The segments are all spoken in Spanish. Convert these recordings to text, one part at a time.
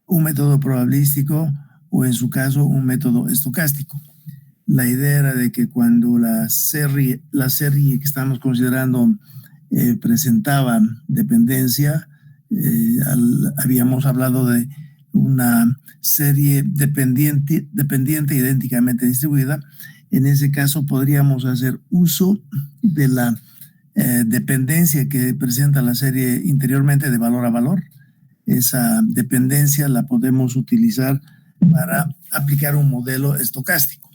un método probabilístico o en su caso un método estocástico. La idea era de que cuando la serie que estamos considerando presentaba dependencia, habíamos hablado de una serie dependiente idénticamente distribuida. En ese caso podríamos hacer uso de la dependencia que presenta la serie interiormente de valor a valor. Esa dependencia la podemos utilizar para aplicar un modelo estocástico.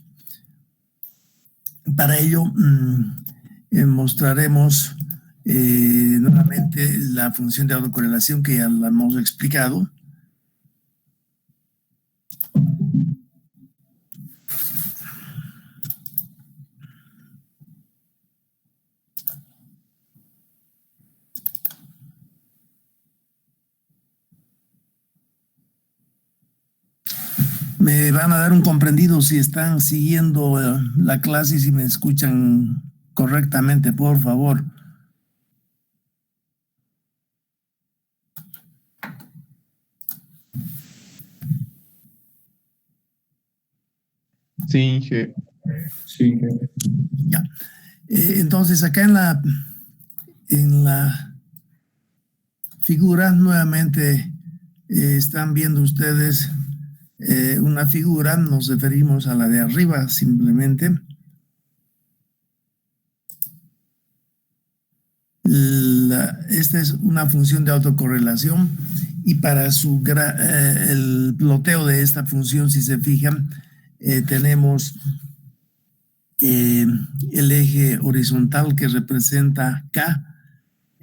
Para ello mostraremos nuevamente la función de autocorrelación que ya la hemos explicado. Me van a dar un comprendido si están siguiendo la clase y si me escuchan correctamente, por favor. Sí, Inge. Sí. Ya. Entonces, acá en la figura, nuevamente están viendo ustedes una figura, nos referimos a la de arriba simplemente. Esta es una función de autocorrelación y para el ploteo de esta función, si se fijan, tenemos el eje horizontal que representa K,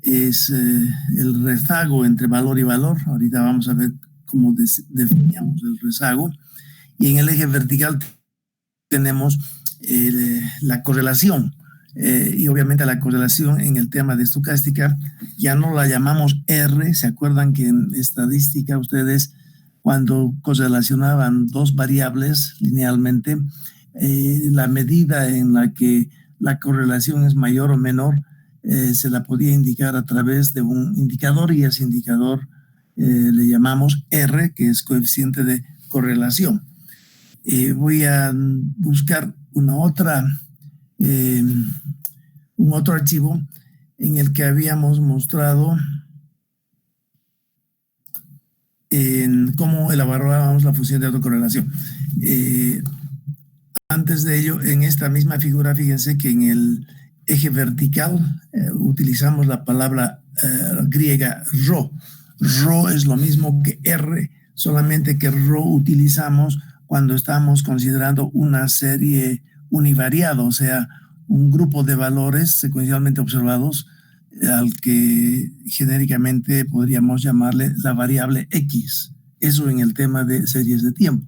es el rezago entre valor y valor. Ahorita vamos a ver cómo definimos el rezago. Y en el eje vertical tenemos la correlación. Y obviamente la correlación en el tema de estocástica ya no la llamamos R. ¿Se acuerdan que en estadística ustedes cuando correlacionaban dos variables linealmente, la medida en la que la correlación es mayor o menor se la podía indicar a través de un indicador y ese indicador le llamamos R, que es coeficiente de correlación. Voy a buscar un otro archivo en el que habíamos mostrado en cómo elaborábamos la función de autocorrelación. Antes de ello, en esta misma figura, fíjense que en el eje vertical utilizamos la palabra griega rho. Rho es lo mismo que R, solamente que rho utilizamos cuando estamos considerando una serie univariada, o sea, un grupo de valores secuencialmente observados al que genéricamente podríamos llamarle la variable X. Eso en el tema de series de tiempo.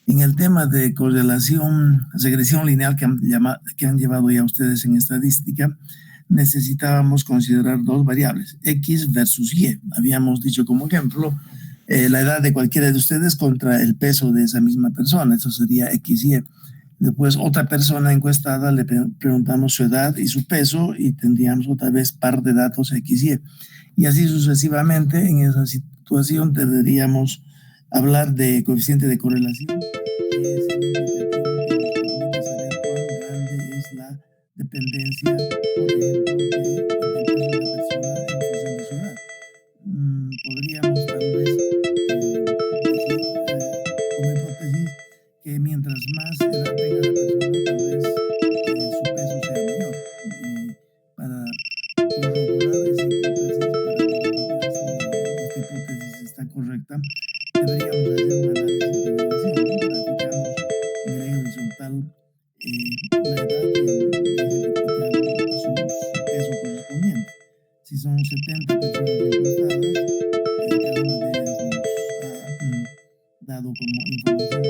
En el tema de correlación, regresión lineal que han llevado ya ustedes en estadística, necesitábamos considerar dos variables, X versus Y. Habíamos dicho como ejemplo la edad de cualquiera de ustedes contra el peso de esa misma persona, eso sería XY. Después otra persona encuestada le preguntamos su edad y su peso y tendríamos otra vez par de datos XY. Y así sucesivamente, en esa situación deberíamos hablar de coeficiente de correlación, que es el indicativo que nos permite saber cuán grande es la dependencia, por ejemplo, del peso de una persona en función de su edad. Podríamos tal vez decir como hipótesis que mientras más edad tenga la persona, tal vez su peso sea mayor. Y para corroborar esa hipótesis, para verificar si esta hipótesis está correcta, deberíamos hacer un análisis de relación, ¿no? Graficamos en el eje horizontal la edad y en el eje vertical su peso correspondiente. Si son 70 personas encuestadas, cada una de ellas nos ha dado como información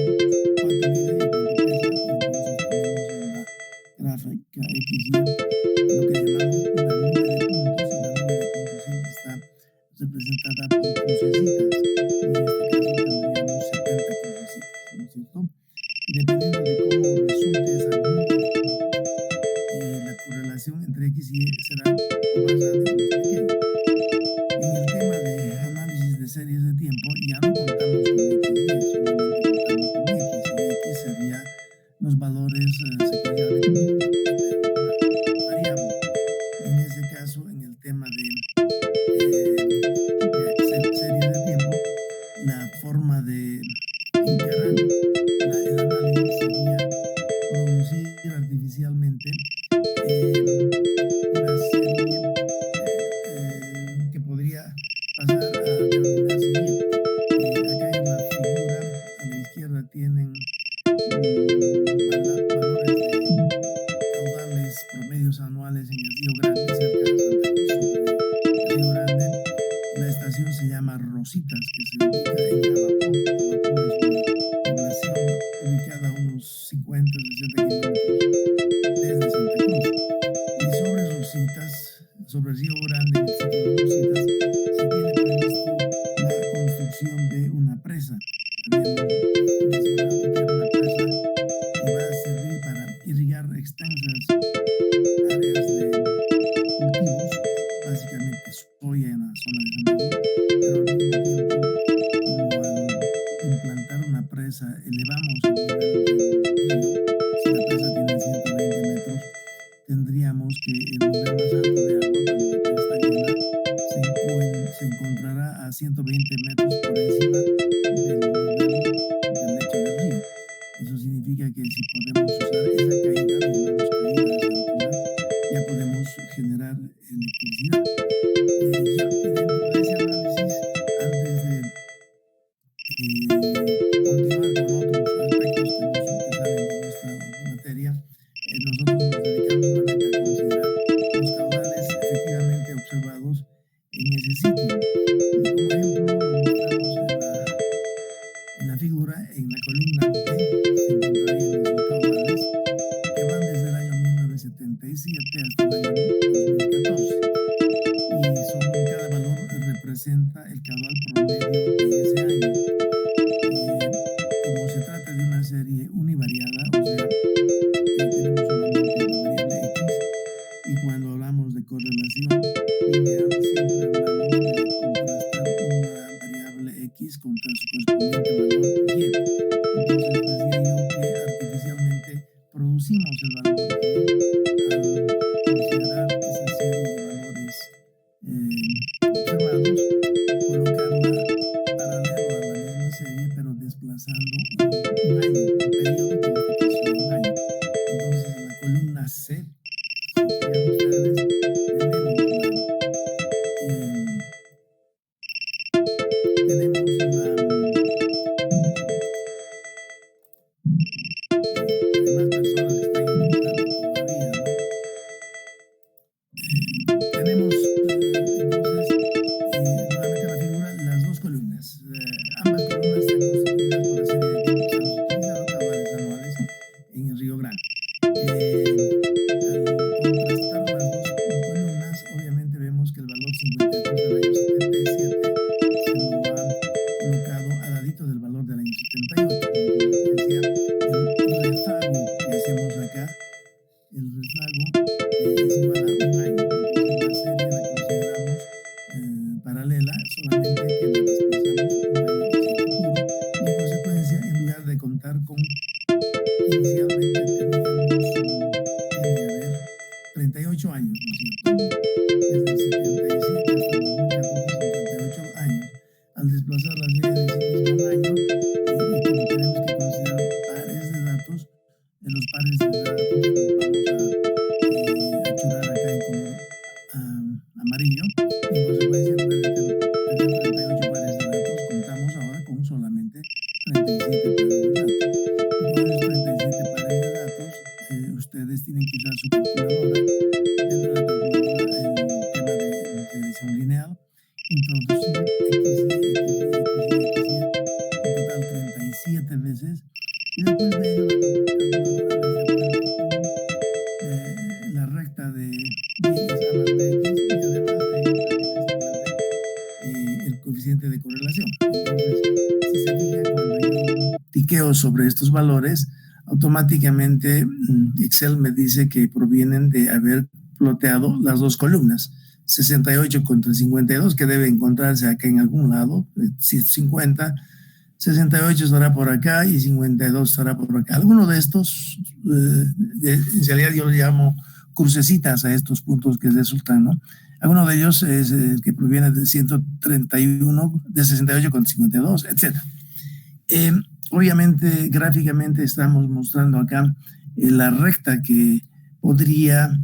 cuánto mide y cuánto pesa, y entonces tenemos en la gráfica XY lo que llamamos una nube de puntos, y la nube de puntos siempre está representada por crucecitas, y en este caso tendríamos 70 crucecitas, ¿no es cierto? Y dependiendo de cómo resulte esa nube de puntos, la correlación entre X y Y será o más grande o más pequeña. En el tema de análisis de series de tiempo ya no contamos con una presa. Habíamos mencionado que era una presa que va a servir para irrigar extensas áreas de cultivos, básicamente soya en la zona de Santa Cruz, pero al mismo tiempo, como al implantar una presa, elevamos el nivel del río. Si la presa tiene 120 metros, tendríamos que el nivel más alto de agua, cuando la presa está llena, se encontrará a 120 metros por encima del nivel del lecho del río. Eso significa que si podemos usar esa caída, llamamos caída de esa altura, ya podemos generar electricidad. Ya dentro de ese análisis, antes de continuar con otros aspectos que salen de nuestra materia, nosotros nos dedicamos solamente a considerar los caudales efectivamente observados en ese sitio. Y como ejemplo lo mostramos en la figura, en la columna B, se encontrarían esos caudales que van desde el año 1977 hasta el año 2014. Y cada valor representa el caudal promedio de ese año. Como se trata de una serie univariada, o sea, tenemos solamente la variable X, y cuando hablamos de correlación lineal siempre hablamos de contrastar una variable X contra su correspondiente valor Y. Entonces decía yo que artificialmente producimos el valor Y al considerar esa serie de valores observados, colocarla paralelo a la misma serie, pero desplazando un año, un periodo que en este caso es un año. Entonces en la columna C, si vean ustedes, tenemos hay más personas que están invitando todavía, ¿no? Tenemos entonces nuevamente la figura, las dos columnas. Ambas columnas están constituidas por la serie de tiempos que hemos utilizado, caudales anuales en el Río Grande. Al contrastar las dos columnas, obviamente vemos que el valor 52 del año 77 se lo ha colocado al ladito del valor del año 78. Decía, el rezago que hacemos acá, el rezago es igual a un año. Entonces la serie la consideramos paralela, solamente que la desplazamos un año hacia el futuro, y en consecuencia, en lugar de contar con, inicialmente teníamos 38 años, ¿no es cierto? Desde el 77 hasta el 2014 son 38 años. Al desplazar la serie de sí mismo un año, y como tenemos que considerar pares de datos, los pares de datos los vamos a churar acá en color amarillo, y en consecuencia en vez de tener 38 pares de datos, contamos ahora con solamente 37 pares de datos. Y con esos 37 pares de datos, ustedes tienen que usar su calculadora. Dentro de la calculadora, el tema de regresión lineal, introducir en total 37 veces, y después de ello la calculadora les devuelve la recta de y más bx, y además de ello también les devuelve el coeficiente de correlación. Entonces, si se fijan, cuando yo tiqueo sobre estos valores, automáticamente Excel me dice que provienen de haber ploteado las dos columnas, 68 contra 52, que debe encontrarse acá en algún lado, 50, 68 estará por acá y 52 estará por acá. Alguno de estos, en realidad yo le llamo crucecitas a estos puntos que resultan, ¿no? Alguno de ellos es el que proviene de 131, de 68 con 52, etc. Obviamente, gráficamente estamos mostrando acá la recta que podría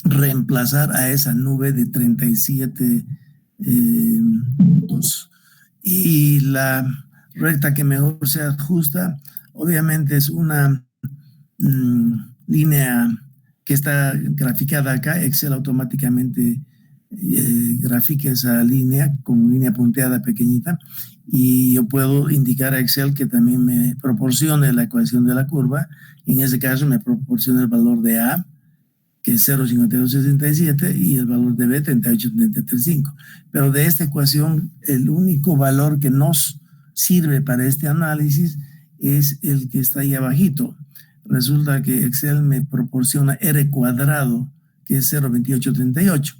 reemplazar a esa nube de 37 puntos. Y la recta que mejor se ajusta, obviamente, es una línea que está graficada acá. Excel automáticamente grafica esa línea con línea punteada pequeñita, y yo puedo indicar a Excel que también me proporcione la ecuación de la curva. En ese caso me proporciona el valor de A, que es 0,5267, y el valor de B, 38,335. Pero de esta ecuación, el único valor que nos sirve para este análisis es el que está ahí abajito. Resulta que Excel me proporciona R cuadrado, que es 0,2838.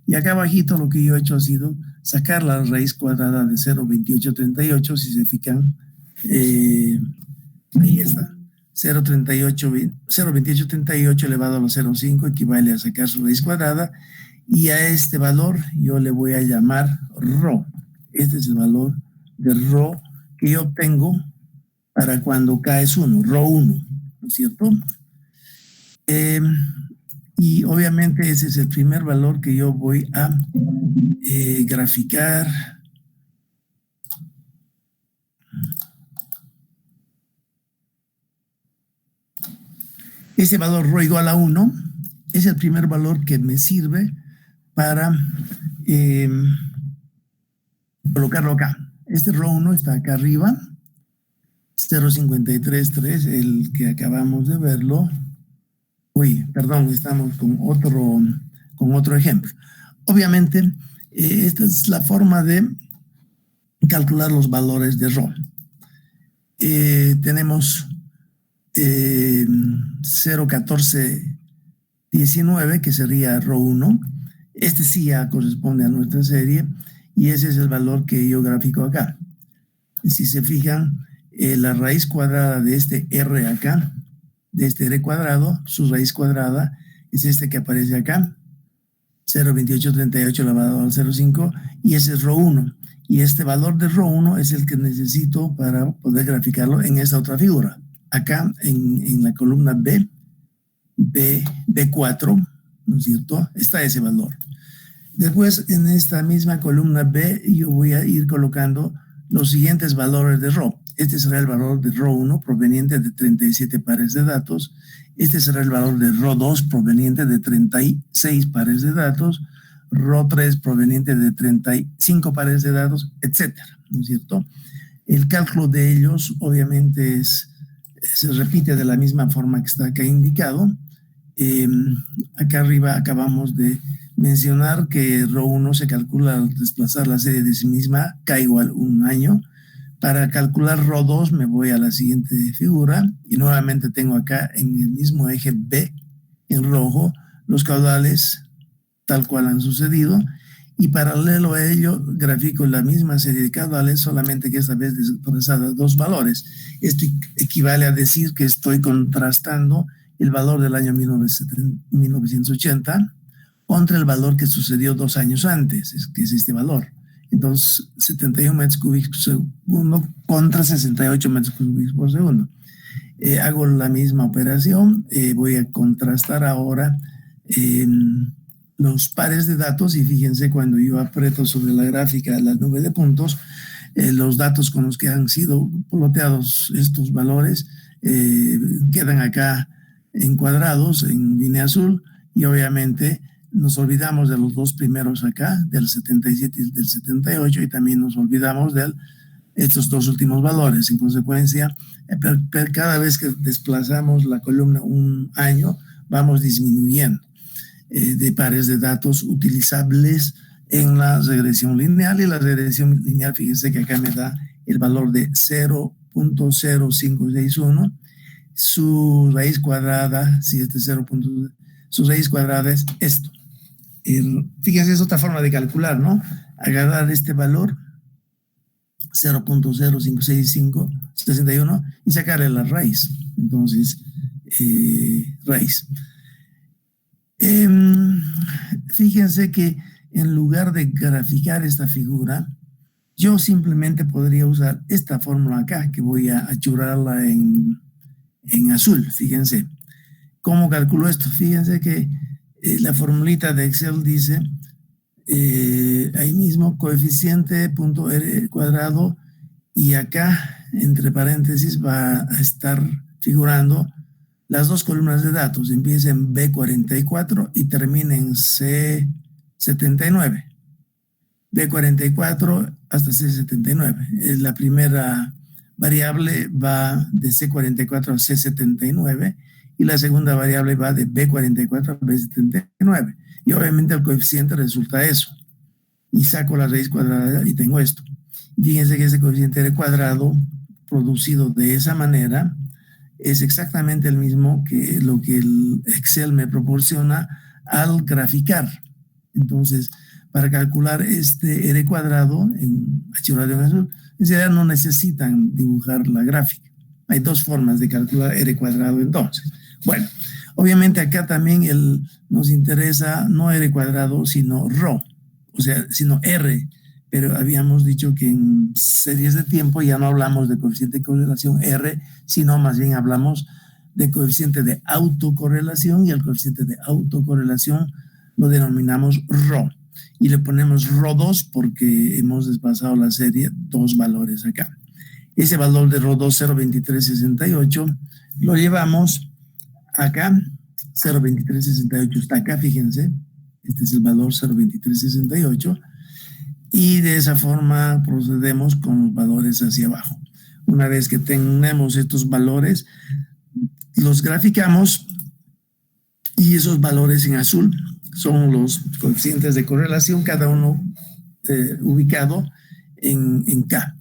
Y acá abajito lo que yo he hecho ha sido sacar la raíz cuadrada de 0,2838, si se fijan, ahí está. 0,2838 elevado a los 0,5 equivale a sacar su raíz cuadrada, y a este valor yo le voy a llamar ρ. Este es el valor de ρ que yo obtengo para cuando K es 1, ρ1, ¿no es cierto? Y obviamente ese es el primer valor que yo voy a graficar. Ese valor ρ igual a 1 es el primer valor que me sirve para colocarlo acá. Este ρ1 está acá arriba, 0,533, el que acabamos de verlo. Uy, perdón, estamos con otro ejemplo. Obviamente, esta es la forma de calcular los valores de ρ. Tenemos 0,1419, que sería ρ1. Este sí ya corresponde a nuestra serie, y ese es el valor que yo grafico acá. Si se fijan, la raíz cuadrada de este R acá, de este R cuadrado, su raíz cuadrada es este que aparece acá, 0,2838 elevado al 0,5, y ese es ρ1. Y este valor de ρ1 es el que necesito para poder graficarlo en esta otra figura. Acá en la columna B4, ¿no es cierto? Está ese valor. Después, en esta misma columna B, yo voy a ir colocando los siguientes valores de ρ. Este será el valor de ρ1 proveniente de 37 pares de datos. Este será el valor de ρ2 proveniente de 36 pares de datos. ρ3 proveniente de 35 pares de datos, etcétera, ¿no es cierto? El cálculo de ellos, obviamente, se repite de la misma forma que está acá indicado. Acá arriba acabamos de mencionar que ρ1 se calcula al desplazar la serie de sí misma, K igual 1 año. Para calcular ρ2 me voy a la siguiente figura y nuevamente tengo acá en el mismo eje B, en rojo, los caudales tal cual han sucedido, y paralelo a ello grafico la misma serie de caudales, solamente que esta vez desplazada dos valores. Esto equivale a decir que estoy contrastando el valor del año 1980 contra el valor que sucedió 2 años antes, que es este valor. Entonces, 71 metros cúbicos por segundo contra 68 metros cúbicos por segundo. Hago la misma operación, voy a contrastar ahora los pares de datos, y fíjense, cuando yo aprieto sobre la gráfica la nube de puntos, los datos con los que han sido ploteados estos valores quedan acá encuadrados en línea azul, y obviamente nos olvidamos de los dos primeros acá, del 77 y del 78, y también nos olvidamos de estos dos últimos valores. En consecuencia, cada vez que desplazamos la columna un año, vamos disminuyendo de pares de datos utilizables en la regresión lineal, y la regresión lineal, fíjense que acá me da el valor de 0,0561. Su raíz cuadrada, si este su raíz cuadrada es esto. Fíjense, es otra forma de calcular, ¿no? Agarrar este valor, 0,0561, y sacarle la raíz. Entonces, raíz. Fíjense que en lugar de graficar esta figura, yo simplemente podría usar esta fórmula acá, que voy a achurarla en azul. Fíjense. ¿Cómo calculo esto? Fíjense que la formulita de Excel dice, ahí mismo, coeficiente punto R cuadrado, y acá, entre paréntesis, va a estar figurando las dos columnas de datos. Empieza en B44 y termina en C79. B44 hasta C79. La primera variable va de C44 a C79, y la segunda variable va de B44 a B79. Y obviamente el coeficiente resulta eso. Y saco la raíz cuadrada y tengo esto. Fíjense que ese coeficiente R cuadrado producido de esa manera es exactamente el mismo que lo que el Excel me proporciona al graficar. Entonces, para calcular este R cuadrado en archivo en azul, en realidad no necesitan dibujar la gráfica. Hay dos formas de calcular R cuadrado entonces. Bueno, obviamente acá también nos interesa no R cuadrado, sino ρ, o sea, sino R. Pero habíamos dicho que en series de tiempo ya no hablamos de coeficiente de correlación R, sino más bien hablamos de coeficiente de autocorrelación, y el coeficiente de autocorrelación lo denominamos ρ. Y le ponemos ρ2 porque hemos desplazado la serie dos valores acá. Ese valor de ρ2, 0.2368, lo llevamos acá. 0.2368 está acá, fíjense. Este es el valor 0.2368. Y de esa forma procedemos con los valores hacia abajo. Una vez que tenemos estos valores, los graficamos, y esos valores en azul son los coeficientes de correlación, cada uno ubicado en K.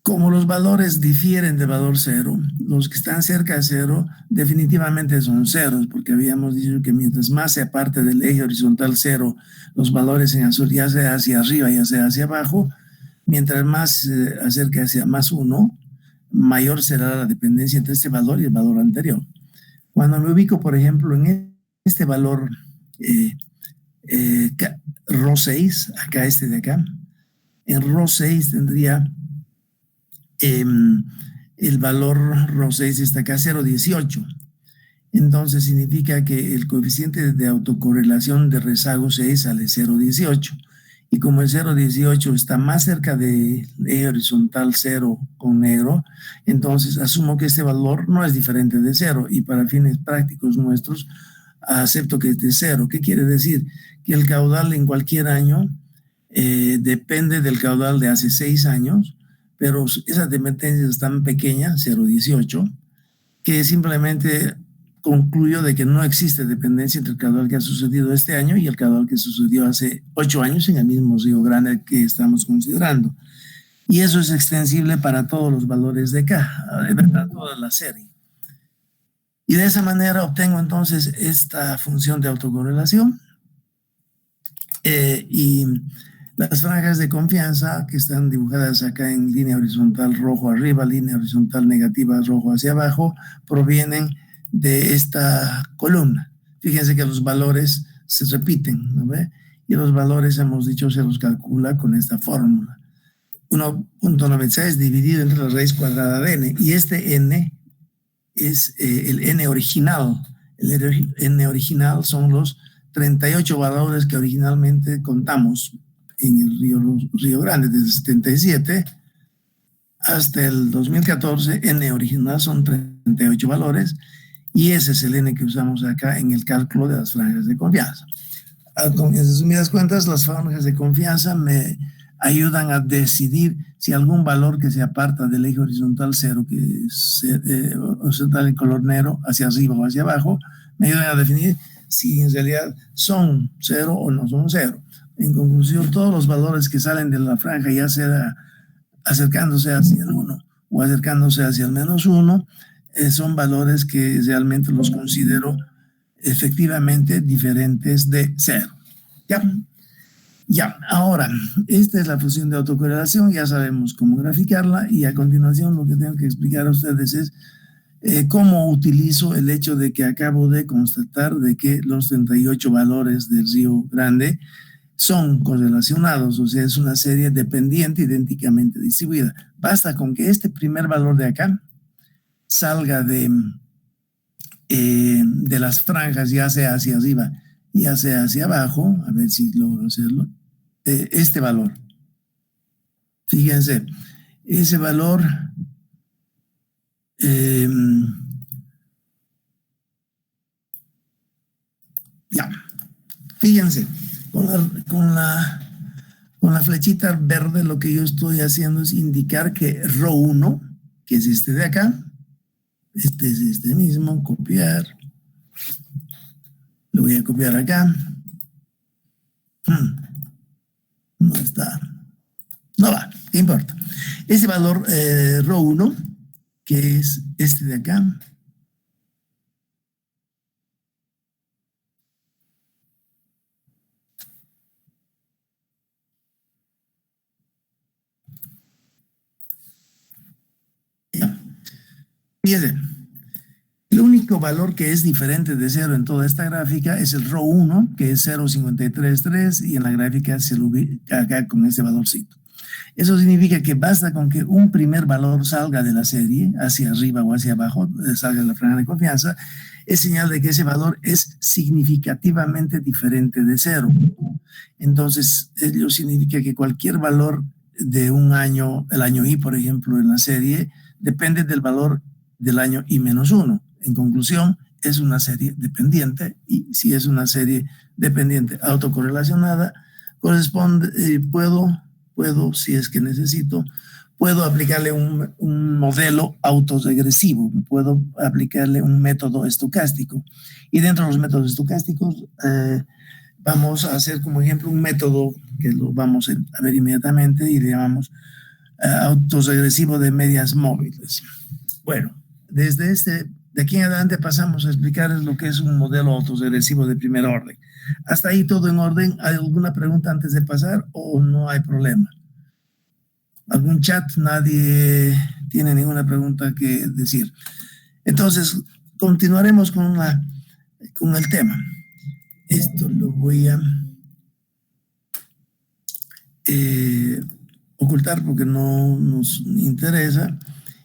Como los valores difieren de valor cero, los que están cerca de cero definitivamente son ceros, porque habíamos dicho que mientras más se aparte del eje horizontal cero, los valores en azul, ya sea hacia arriba, ya sea hacia abajo, mientras más se acerca hacia más 1, mayor será la dependencia entre este valor y el valor anterior. Cuando me ubico, por ejemplo, en este valor ρ6, acá este de acá, en ρ6 tendría el valor ρ6 está acá, 0.18. Entonces significa que el coeficiente de autocorrelación de rezago 6 sale 0.18. Y como el 0.18 está más cerca del eje horizontal 0 con negro, entonces asumo que este valor no es diferente de 0, y para fines prácticos nuestros acepto que es de 0. ¿Qué quiere decir? Que el caudal en cualquier año depende del caudal de hace 6 años, pero esas dependencias están pequeñas, 0.18, que simplemente concluyo de que no existe dependencia entre el caudal que ha sucedido este año y el caudal que sucedió hace 8 años en el mismo Río Grande que estamos considerando. Y eso es extensible para todos los valores de K, para toda la serie. Y de esa manera obtengo entonces esta función de autocorrelación. Y las franjas de confianza que están dibujadas acá en línea horizontal rojo arriba, línea horizontal negativa rojo hacia abajo, provienen de esta columna. Fíjense que los valores se repiten, ¿no ve? Y los valores, hemos dicho, se los calcula con esta fórmula. 1.96 dividido entre la raíz cuadrada de n. Y este n es el n original. El n original son los 38 valores que originalmente contamos en el Río Grande, desde el 77 hasta el 2014. N original son 38 valores, y ese es el n que usamos acá en el cálculo de las franjas de confianza. En resumidas cuentas, las franjas de confianza me ayudan a decidir si algún valor que se aparta del eje horizontal 0, que es horizontal en color negro, hacia arriba o hacia abajo, me ayudan a definir si en realidad son 0 o no son 0. En conclusión, todos los valores que salen de la franja, ya sea acercándose hacia el 1 o acercándose hacia el -1, son valores que realmente los considero efectivamente diferentes de 0. Ya, ahora, esta es la función de autocorrelación, ya sabemos cómo graficarla, y a continuación lo que tengo que explicar a ustedes es cómo utilizo el hecho de que acabo de constatar de que los 38 valores del Río Grande son correlacionados, o sea, es una serie dependiente idénticamente distribuida. Basta con que este primer valor de acá salga de las franjas, ya sea hacia arriba, ya sea hacia abajo. A ver si logro hacerlo. Este valor. Fíjense, ese valor ya, fíjense, con la flechita verde lo que yo estoy haciendo es indicar que ρ1, que es este de acá, Este es este mismo, copiar. Lo voy a copiar acá. No está. No va, ¿qué importa? Este valor ρ1, que es este de acá, fíjense, el único valor que es diferente de 0 en toda esta gráfica es el ρ1, que es 0,533, y en la gráfica se lo ubica acá con ese valorcito. Eso significa que basta con que un primer valor salga de la serie, hacia arriba o hacia abajo, salga de la franja de confianza, es señal de que ese valor es significativamente diferente de 0. Entonces, ello significa que cualquier valor de un año, el año i, por ejemplo, en la serie, depende del valor del año i-1. En conclusión, es una serie dependiente, y si es una serie dependiente autocorrelacionada, corresponde, puedo, si es que necesito, puedo aplicarle un modelo autoregresivo, puedo aplicarle un método estocástico. Y dentro de los métodos estocásticos, vamos a hacer como ejemplo un método que lo vamos a ver inmediatamente y le llamamos autoregresivo de medias móviles. Bueno, de aquí en adelante pasamos a explicarles lo que es un modelo autoregresivo de primer orden. Hasta ahí todo en orden. ¿Hay alguna pregunta antes de pasar o no hay problema? ¿Algún chat? Nadie tiene ninguna pregunta que decir. Entonces, continuaremos con el tema. Esto lo voy a ocultar porque no nos interesa,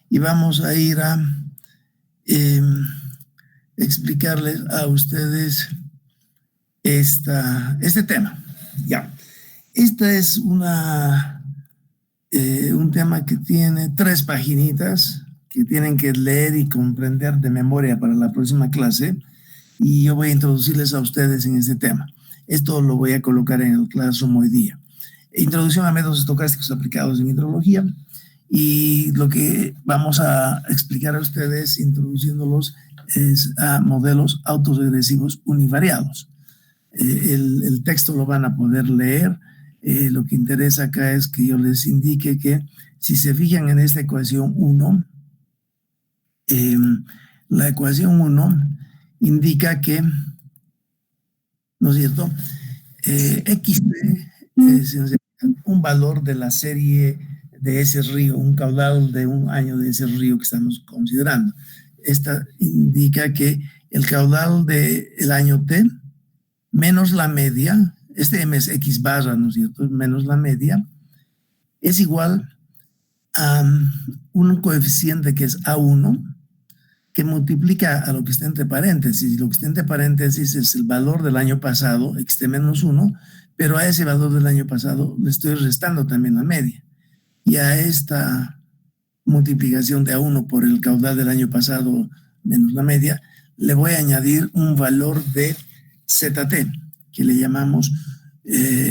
y vamos a ir a explicarles a ustedes este tema. Ya, esta es un tema que tiene 3 paginitas que tienen que leer y comprender de memoria para la próxima clase, y yo voy a introducirles a ustedes en este tema. Esto lo voy a colocar en el Classroom hoy día. Introducción a métodos estocásticos aplicados en hidrología, y lo que vamos a explicar a ustedes introduciéndolos es a modelos autoregresivos univariados. El texto lo van a poder leer. Lo que interesa acá es que yo les indique que si se fijan en esta ecuación 1, la ecuación 1 indica que, ¿no es cierto? XT es un valor de la serie de ese río, un caudal de un año de ese río que estamos considerando. Esta indica que el caudal del año T menos la media, este M es X barra, ¿no es cierto?, menos la media, es igual a un coeficiente que es A1, que multiplica a lo que está entre paréntesis, y lo que está entre paréntesis es el valor del año pasado, XT menos 1, pero a ese valor del año pasado le estoy restando también la media. Y a esta multiplicación de A1 por el caudal del año pasado menos la media, le voy a añadir un valor de ZT, que le llamamos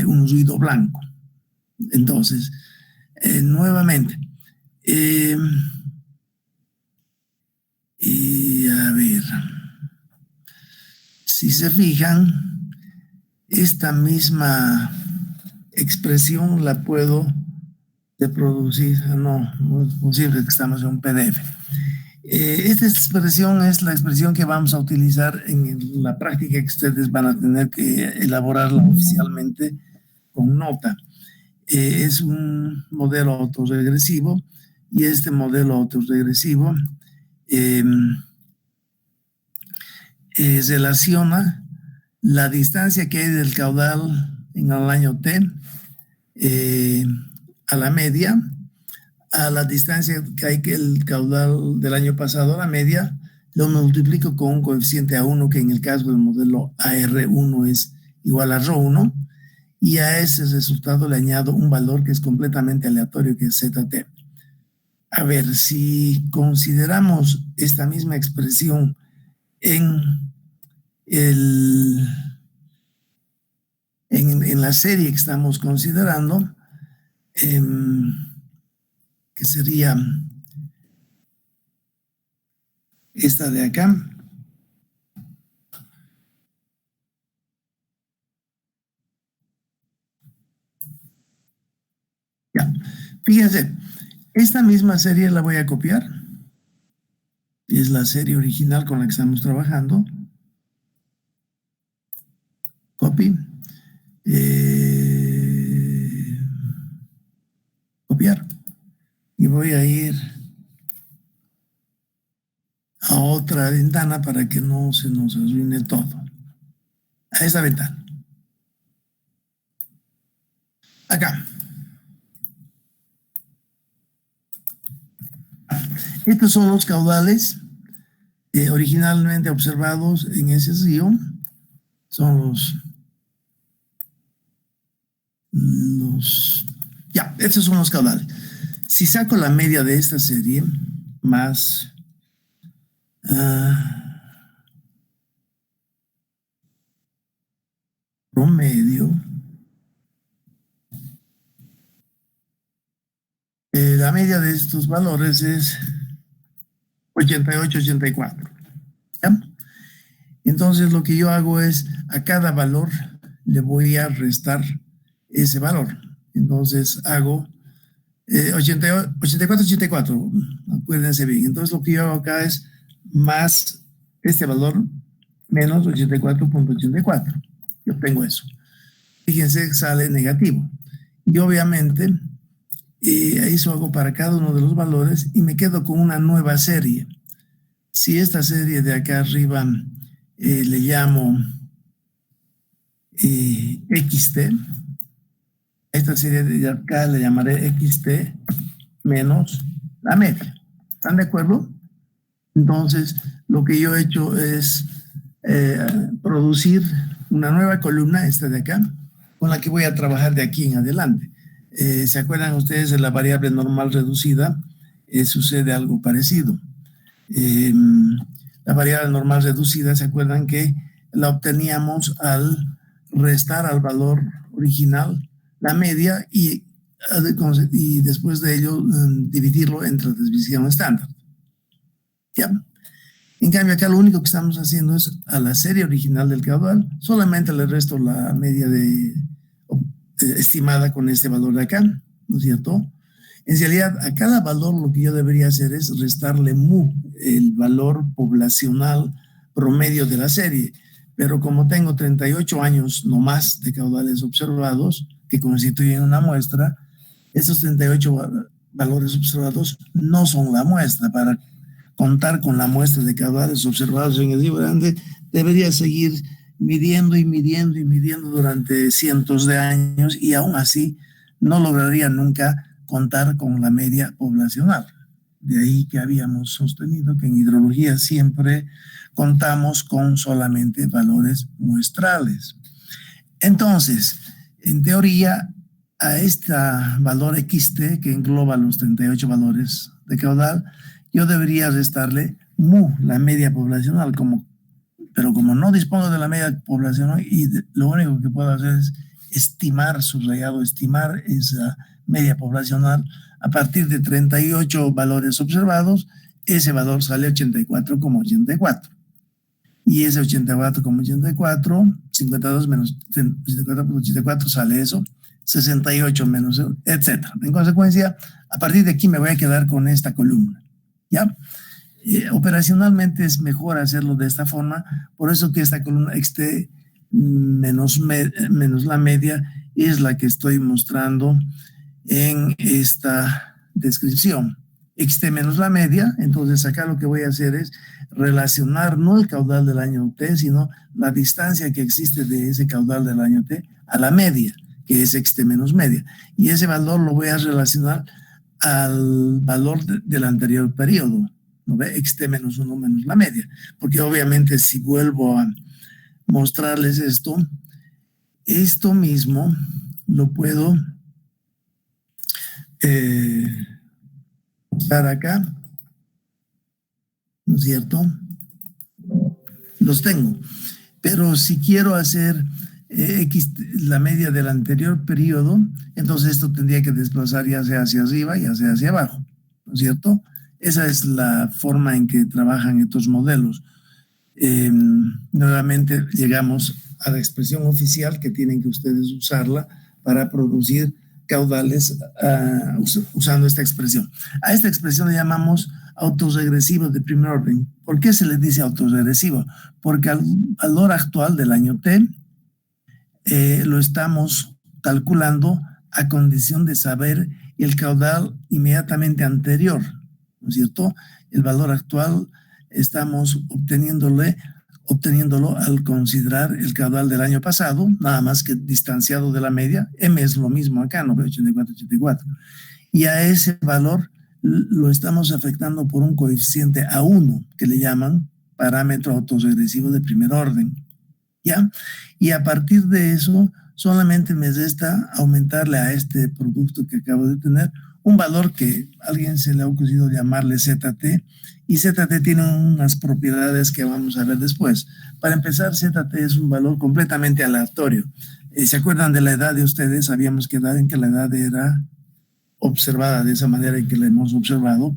un ruido blanco. Entonces, nuevamente, y a ver, si se fijan, esta misma expresión la puedo reproducir. No es posible que estamos en un PDF. Esta expresión es la expresión que vamos a utilizar en la práctica, que ustedes van a tener que elaborarla oficialmente con nota. Es un modelo autorregresivo, y este modelo autorregresivo relaciona la distancia que hay del caudal en el año T a la media, a la distancia que hay que el caudal del año pasado a la media, lo multiplico con un coeficiente A1, que en el caso del modelo AR1 es igual a ρ1, y a ese resultado le añado un valor que es completamente aleatorio, que es ZT. A ver, si consideramos esta misma expresión en la serie que estamos considerando, que sería esta de acá. Ya, fíjense, esta misma serie la voy a copiar. Es la serie original con la que estamos trabajando. Copy. Copiar. Y voy a ir a otra ventana para que no se nos arruine todo. A esta ventana. Acá. Estos son los caudales originalmente observados en ese río. Son ya, estos son los caudales. Si saco la media de esta serie más promedio, la media de estos valores es 88, 84. ¿Ya? Entonces lo que yo hago es a cada valor le voy a restar ese valor. Entonces hago 84, 84, acuérdense bien. Entonces lo que yo hago acá es más este valor menos 84.84. Yo obtengo eso. Fíjense, sale negativo. Y obviamente eso hago para cada uno de los valores y me quedo con una nueva serie. Si esta serie de acá arriba le llamo XT, esta serie de acá le llamaré XT menos la media. ¿Están de acuerdo? Entonces, lo que yo he hecho es producir una nueva columna, esta de acá, con la que voy a trabajar de aquí en adelante. ¿Se acuerdan ustedes de la variable normal reducida? Sucede algo parecido. La variable normal reducida, ¿se acuerdan que la obteníamos al restar al valor original la media y después de ello dividirlo entre la desviación estándar? ¿Ya? En cambio, acá lo único que estamos haciendo es a la serie original del caudal, solamente le resto la media estimada con este valor de acá, ¿no es cierto? En realidad, a cada valor lo que yo debería hacer es restarle mu, el valor poblacional promedio de la serie. Pero como tengo 38 años no más de caudales observados, que constituyen una muestra, estos 38 valores observados no son la muestra. Para contar con la muestra de caudales observados en el Río Grande, debería seguir midiendo y midiendo y midiendo durante cientos de años y aún así no lograría nunca contar con la media poblacional. De ahí que habíamos sostenido que en hidrología siempre contamos con solamente valores muestrales. Entonces, en teoría, a este valor XT, que engloba los 38 valores de caudal, yo debería restarle mu, la media poblacional, pero como no dispongo de la media poblacional y lo único que puedo hacer es estimar, subrayado, estimar esa media poblacional a partir de 38 valores observados, ese valor sale 84,84. Y ese 84,84, 52 menos 84,84 sale eso, 68 menos, etc. En consecuencia, a partir de aquí me voy a quedar con esta columna. ¿Ya? Operacionalmente es mejor hacerlo de esta forma, por eso que esta columna XT menos la media es la que estoy mostrando en esta descripción. XT menos la media, entonces acá lo que voy a hacer es relacionar no el caudal del año T, sino la distancia que existe de ese caudal del año T a la media, que es XT menos media. Y ese valor lo voy a relacionar al valor del anterior periodo, ¿no ve? XT menos 1 menos la media. Porque obviamente si vuelvo a mostrarles esto mismo lo puedo mostrar acá, ¿no es cierto? Los tengo. Pero si quiero hacer la media del anterior periodo, entonces esto tendría que desplazar ya sea hacia arriba, ya sea hacia abajo, ¿no es cierto? Esa es la forma en que trabajan estos modelos. Nuevamente llegamos a la expresión oficial que tienen que ustedes usarla para producir caudales usando esta expresión. A esta expresión le llamamos autorregresivo de primer orden. ¿Por qué se le dice autorregresivo? Porque al valor actual del año T lo estamos calculando a condición de saber el caudal inmediatamente anterior, ¿no es cierto? El valor actual estamos obteniéndolo al considerar el caudal del año pasado, nada más que distanciado de la media. M es lo mismo acá, ¿no? 84. Y a ese valor lo estamos afectando por un coeficiente A1, que le llaman parámetro autorregresivo de primer orden, ¿ya? Y a partir de eso, solamente me resta aumentarle a este producto que acabo de tener un valor que a alguien se le ha ocurrido llamarle ZT, y ZT tiene unas propiedades que vamos a ver después. Para empezar, ZT es un valor completamente aleatorio. ¿Se acuerdan de la edad de ustedes? Habíamos quedado en que la edad era observada de esa manera en que la hemos observado.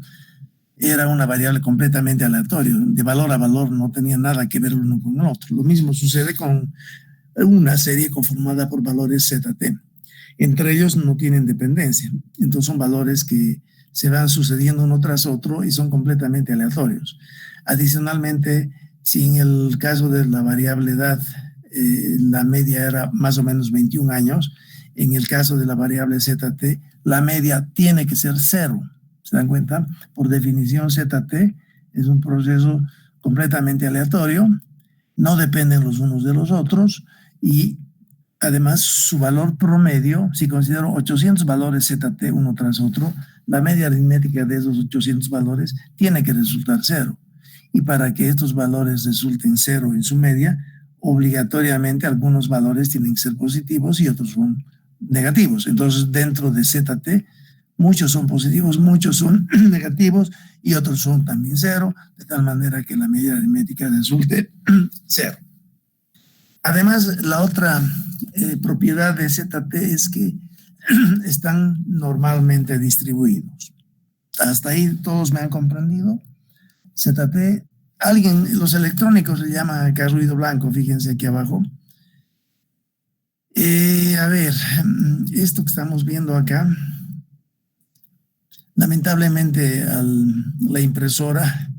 Era una variable completamente aleatoria, de valor a valor, no tenía nada que ver uno con el otro. Lo mismo sucede con una serie conformada por valores ZT. Entre ellos no tienen dependencia, entonces son valores que se van sucediendo uno tras otro y son completamente aleatorios. Adicionalmente, si en el caso de la variable edad la media era más o menos 21 años, en el caso de la variable ZT, la media tiene que ser 0. ¿Se dan cuenta? Por definición, ZT es un proceso completamente aleatorio, no dependen los unos de los otros y además su valor promedio, si considero 800 valores ZT uno tras otro, la media aritmética de esos 800 valores tiene que resultar 0. Y para que estos valores resulten 0 en su media, obligatoriamente algunos valores tienen que ser positivos y otros son negativos. Entonces, dentro de ZT, muchos son positivos, muchos son negativos y otros son también 0, de tal manera que la media aritmética resulte 0. Además, la otra propiedad de ZT es que están normalmente distribuidos. Hasta ahí todos me han comprendido. ZT, los electrónicos le llaman acá ruido blanco, fíjense aquí abajo. A ver, esto que estamos viendo acá, lamentablemente la impresora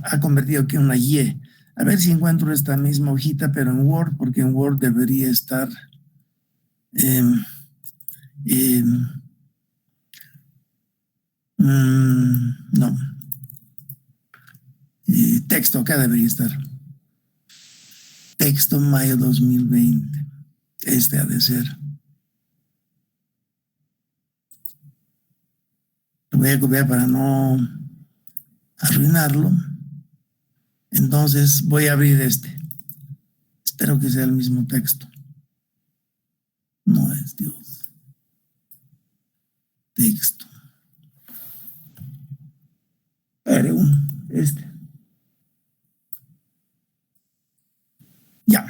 ha convertido aquí en una Y. A ver si encuentro esta misma hojita, pero en Word, porque en Word debería estar no. Texto, acá debería estar. Texto mayo 2020. Este ha de ser. Lo voy a copiar para no arruinarlo. Entonces voy a abrir este. Espero que sea el mismo texto. No es, Dios. Texto. Este. Ya.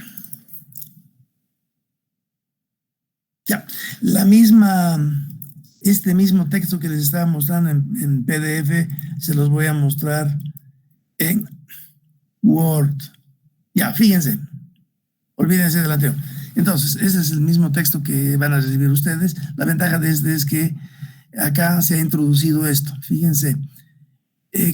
Ya. Este mismo texto que les estaba mostrando en PDF, se los voy a mostrar en Word. Ya, fíjense. Olvídense del anterior. Entonces, ese es el mismo texto que van a recibir ustedes. La ventaja de este es que acá se ha introducido esto. Fíjense,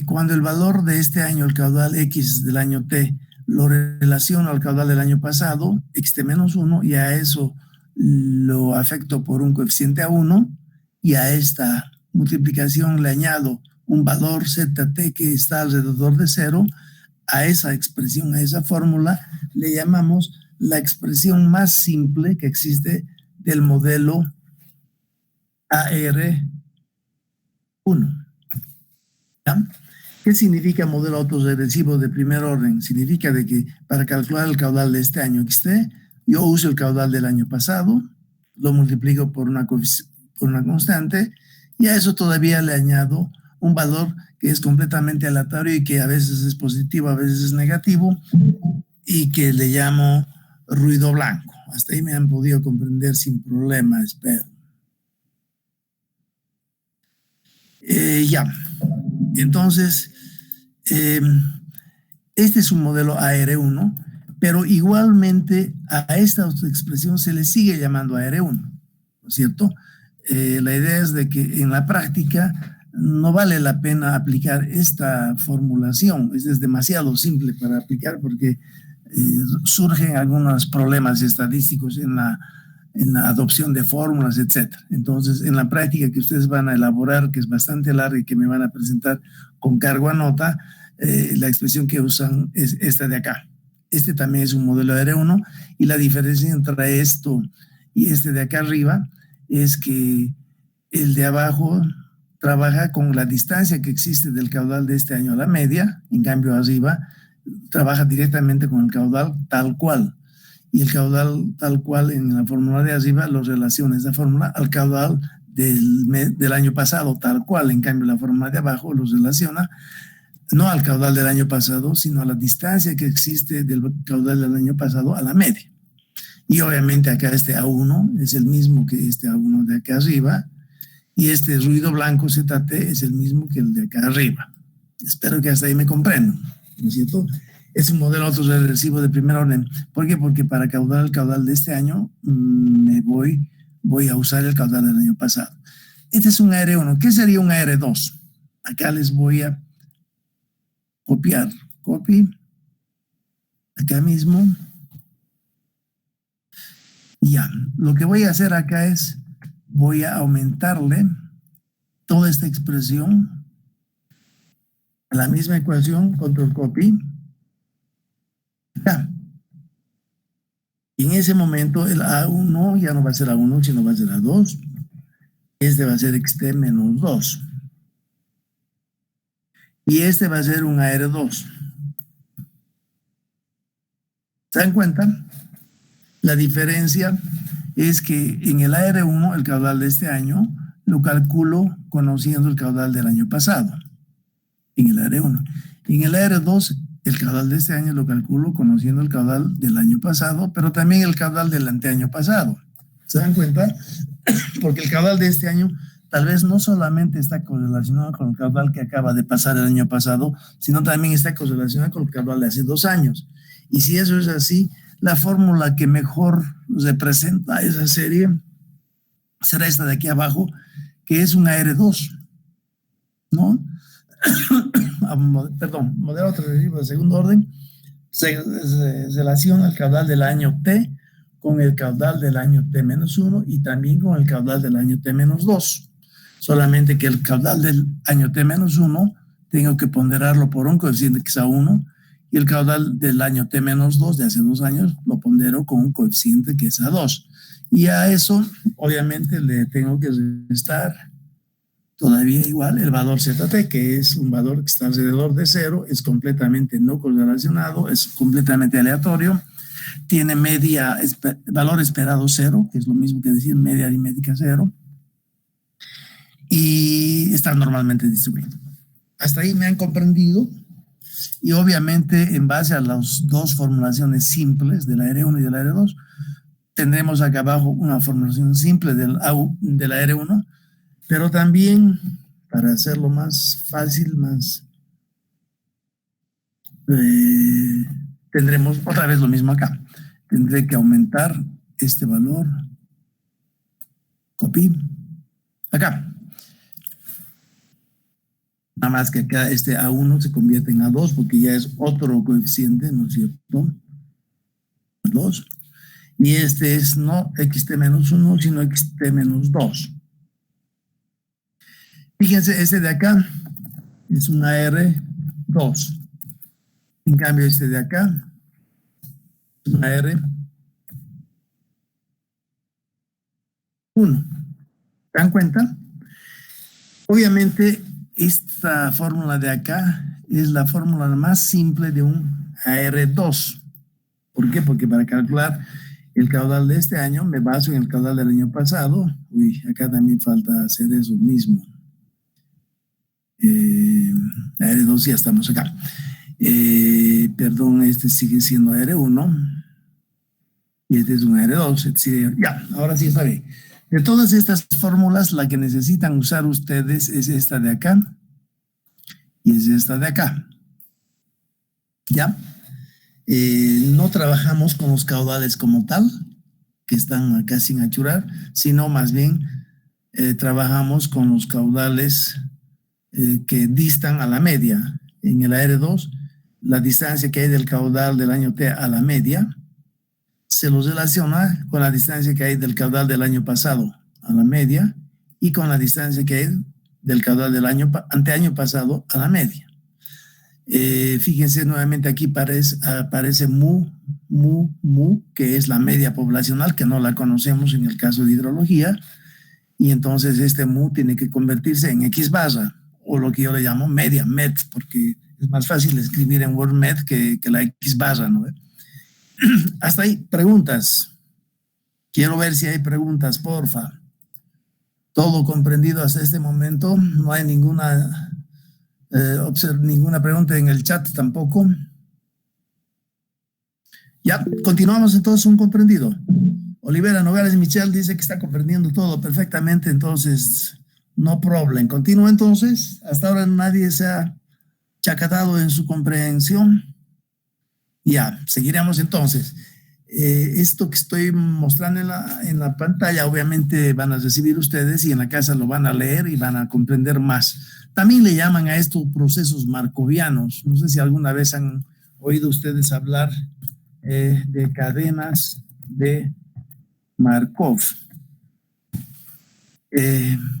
cuando el valor de este año, el caudal X del año T, lo relaciono al caudal del año pasado, XT menos 1, y a eso lo afecto por un coeficiente A1, y a esta multiplicación le añado un valor ZT que está alrededor de 0, a esa expresión, a esa fórmula, le llamamos la expresión más simple que existe del modelo AR1. ¿Ya? ¿Qué significa modelo autorregresivo de primer orden? Significa de que para calcular el caudal de este año XT, yo uso el caudal del año pasado, lo multiplico por una constante, y a eso todavía le añado un valor que es completamente aleatorio y que a veces es positivo, a veces es negativo, y que le llamo ruido blanco. Hasta ahí me han podido comprender sin problema, espero. Ya. Entonces, este es un modelo AR1, pero igualmente a esta autoexpresión se le sigue llamando AR1, ¿no es cierto? La idea es de que en la práctica no vale la pena aplicar esta formulación, es demasiado simple para aplicar porque surgen algunos problemas estadísticos en la adopción de fórmulas, etc. Entonces, en la práctica que ustedes van a elaborar, que es bastante larga y que me van a presentar con cargo a nota, la expresión que usan es esta de acá. Este también es un modelo R1 y la diferencia entre esto y este de acá arriba es que el de abajo trabaja con la distancia que existe del caudal de este año a la media, en cambio arriba trabaja directamente con el caudal tal cual. Y el caudal tal cual en la fórmula de arriba lo relaciona esa fórmula al caudal del año pasado tal cual. En cambio la fórmula de abajo lo relaciona no al caudal del año pasado, sino a la distancia que existe del caudal del año pasado a la media. Y obviamente acá este A1 es el mismo que este A1 de acá arriba, y este ruido blanco ZT es el mismo que el de acá arriba. Espero que hasta ahí me comprendan, ¿no es cierto? Es un modelo autorregresivo de primer orden. ¿Por qué? Porque para calcular el caudal de este año voy a usar el caudal del año pasado. Este es un AR1. ¿Qué sería un AR2? Acá les voy a copiar. Copy. Acá mismo. Ya. Lo que voy a hacer acá es, voy a aumentarle toda esta expresión a la misma ecuación, control copy. Acá. Y en ese momento el A1 ya no va a ser A1, sino va a ser A2. Este va a ser xt menos 2. Y este va a ser un AR2. ¿Se dan cuenta? La diferencia es que en el AR1 el caudal de este año lo calculo conociendo el caudal del año pasado. En el AR1. En el AR2 el caudal de este año lo calculo conociendo el caudal del año pasado, pero también el caudal del anteaño pasado. ¿Se dan cuenta? Porque el caudal de este año tal vez no solamente está correlacionado con el caudal que acaba de pasar el año pasado, sino también está correlacionado con el caudal de hace 2 años. Y si eso es así, la fórmula que mejor representa esa serie será esta de aquí abajo, que es un AR2, ¿no? Perdón, modelo autorregresivo de segundo orden se relaciona el caudal del año T con el caudal del año T-1 y también con el caudal del año T-2. Solamente que el caudal del año T-1 tengo que ponderarlo por un coeficiente que es A1 y el caudal del año T-2 de hace 2 años lo pondero con un coeficiente que es A2. Y a eso obviamente le tengo que restar todavía igual el valor ZT, que es un valor que está alrededor de 0, es completamente no correlacionado, es completamente aleatorio, tiene valor esperado 0, que es lo mismo que decir media aritmética 0, y está normalmente distribuido. Hasta ahí me han comprendido, y obviamente en base a las dos formulaciones simples del AR1 y del AR2, tendremos acá abajo una formulación simple del AR1, pero también, para hacerlo más fácil, tendremos otra vez lo mismo acá. Tendré que aumentar este valor. Copy. Acá. Nada más que acá este A1 se convierte en A2 porque ya es otro coeficiente, ¿no es cierto? 2. Y este es no xt-1, sino xt-2. Fíjense, este de acá es un AR2. En cambio, este de acá es un AR1. ¿Se dan cuenta? Obviamente, esta fórmula de acá es la fórmula más simple de un AR2. ¿Por qué? Porque para calcular el caudal de este año me baso en el caudal del año pasado. Uy, acá también falta hacer eso mismo. AR2 ya estamos acá. Perdón, este sigue siendo AR1 y este es un AR2. Ya, ahora sí está bien. De todas estas fórmulas, la que necesitan usar ustedes es esta de acá y es esta de acá. ¿Ya? No trabajamos con los caudales como tal, que están acá sin achurar, sino más bien trabajamos con los caudales que distan a la media. En el AR2, la distancia que hay del caudal del año T a la media se los relaciona con la distancia que hay del caudal del año pasado a la media y con la distancia que hay del caudal del anteaño pasado a la media. Fíjense nuevamente aquí aparece mu, que es la media poblacional, que no la conocemos en el caso de hidrología, y entonces este mu tiene que convertirse en X barra, o lo que yo le llamo media, MET, porque es más fácil escribir en WordMed que la X barra, ¿no? Hasta ahí, preguntas. Quiero ver si hay preguntas, porfa. Todo comprendido hasta este momento, no hay ninguna pregunta en el chat tampoco. Ya, continuamos entonces, un comprendido. Olivera Nogales Michel dice que está comprendiendo todo perfectamente, entonces no problem. Continúa entonces. Hasta ahora nadie se ha chacatado en su comprensión. Ya, seguiremos entonces. Esto que estoy mostrando en la pantalla, obviamente van a recibir ustedes y en la casa lo van a leer y van a comprender más. También le llaman a estos procesos markovianos. No sé si alguna vez han oído ustedes hablar de cadenas de Markov.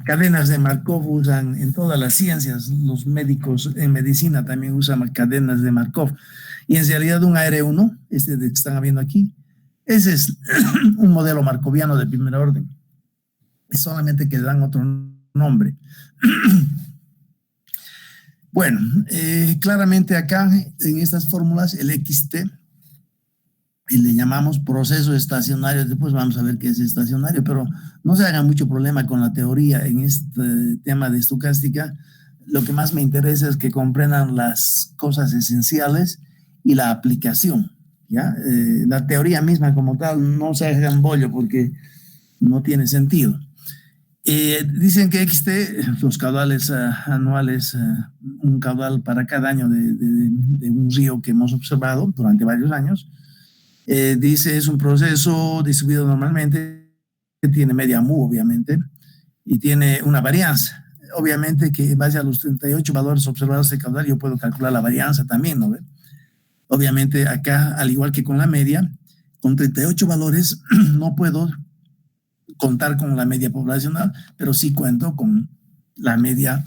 Cadenas de Markov usan en todas las ciencias, los médicos en medicina también usan cadenas de Markov. Y en realidad un AR1, este que están viendo aquí, ese es un modelo markoviano de primer orden. Es solamente que le dan otro nombre. Bueno, claramente acá en estas fórmulas el XT le llamamos proceso estacionario. Después vamos a ver qué es estacionario, pero no se hagan mucho problema con la teoría en este tema de estocástica. Lo que más me interesa es que comprendan las cosas esenciales y la aplicación, ¿ya? La teoría misma como tal no se hagan bollo porque no tiene sentido. Dicen que XT, los caudales anuales, un caudal para cada año de un río que hemos observado durante varios años, dice es un proceso distribuido normalmente, que tiene media mu obviamente, y tiene una varianza. Obviamente que en base a los 38 valores observados de caudal yo puedo calcular la varianza también, ¿no? Obviamente acá, al igual que con la media, con 38 valores no puedo contar con la media poblacional, pero sí cuento con la media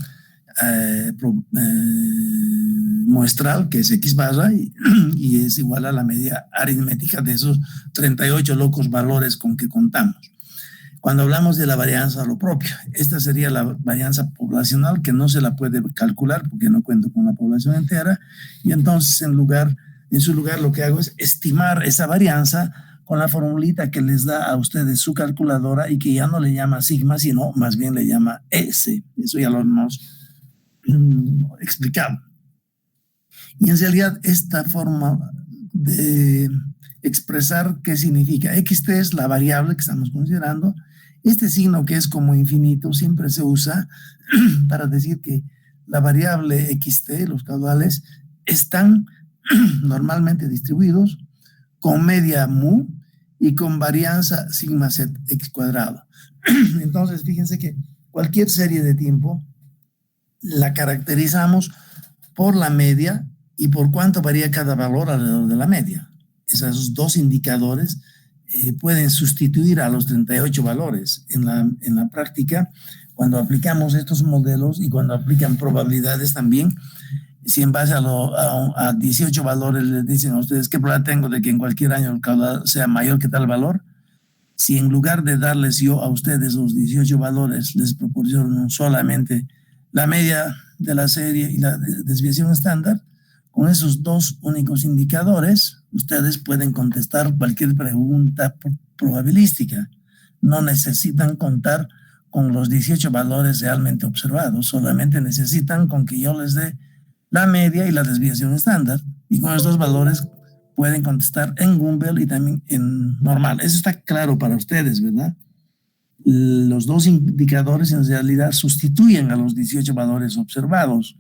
muestral, que es X barra, y es igual a la media aritmética de esos 38 locos valores con que contamos. Cuando hablamos de la varianza, lo propio, esta sería la varianza poblacional, que no se la puede calcular porque no cuento con la población entera, y entonces en su lugar lo que hago es estimar esa varianza con la formulita que les da a ustedes su calculadora y que ya no le llama sigma, sino más bien le llama S. Eso ya lo hemos explicado. Y en realidad esta forma de expresar qué significa. XT es la variable que estamos considerando. Este signo que es como infinito siempre se usa para decir que la variable XT, los caudales, están normalmente distribuidos con media mu y con varianza sigma z x cuadrado. Entonces, fíjense que cualquier serie de tiempo la caracterizamos por la media y por cuánto varía cada valor alrededor de la media. Esos dos indicadores pueden sustituir a los 38 valores. En la práctica, cuando aplicamos estos modelos y cuando aplican probabilidades también, si en base a 18 valores les dicen a ustedes qué probabilidad tengo de que en cualquier año el caudal sea mayor que tal valor, si en lugar de darles yo a ustedes los 18 valores les proporciono solamente la media de la serie y la desviación estándar, con esos dos únicos indicadores ustedes pueden contestar cualquier pregunta probabilística. No necesitan contar con los 18 valores realmente observados, solamente necesitan con que yo les dé la media y la desviación estándar, y con estos valores pueden contestar en Gumbel y también en normal. Eso está claro para ustedes, ¿verdad? Los dos indicadores en realidad sustituyen a los 18 valores observados.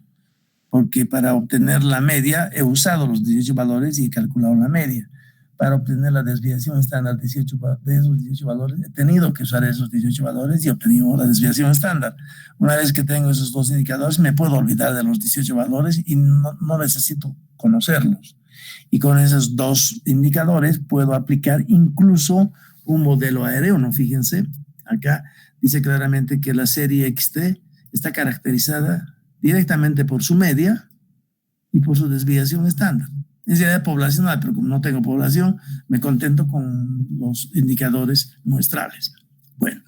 porque para obtener la media he usado los 18 valores y he calculado la media. Para obtener la desviación estándar de esos 18 valores, he tenido que usar esos 18 valores y he obtenido la desviación estándar. Una vez que tengo esos dos indicadores, me puedo olvidar de los 18 valores y no necesito conocerlos. Y con esos dos indicadores puedo aplicar incluso un modelo aéreo, ¿no? Fíjense, acá dice claramente que la serie XT está caracterizada directamente por su media y por su desviación estándar. Es idea poblacional, pero como no tengo población, me contento con los indicadores muestrales. Bueno,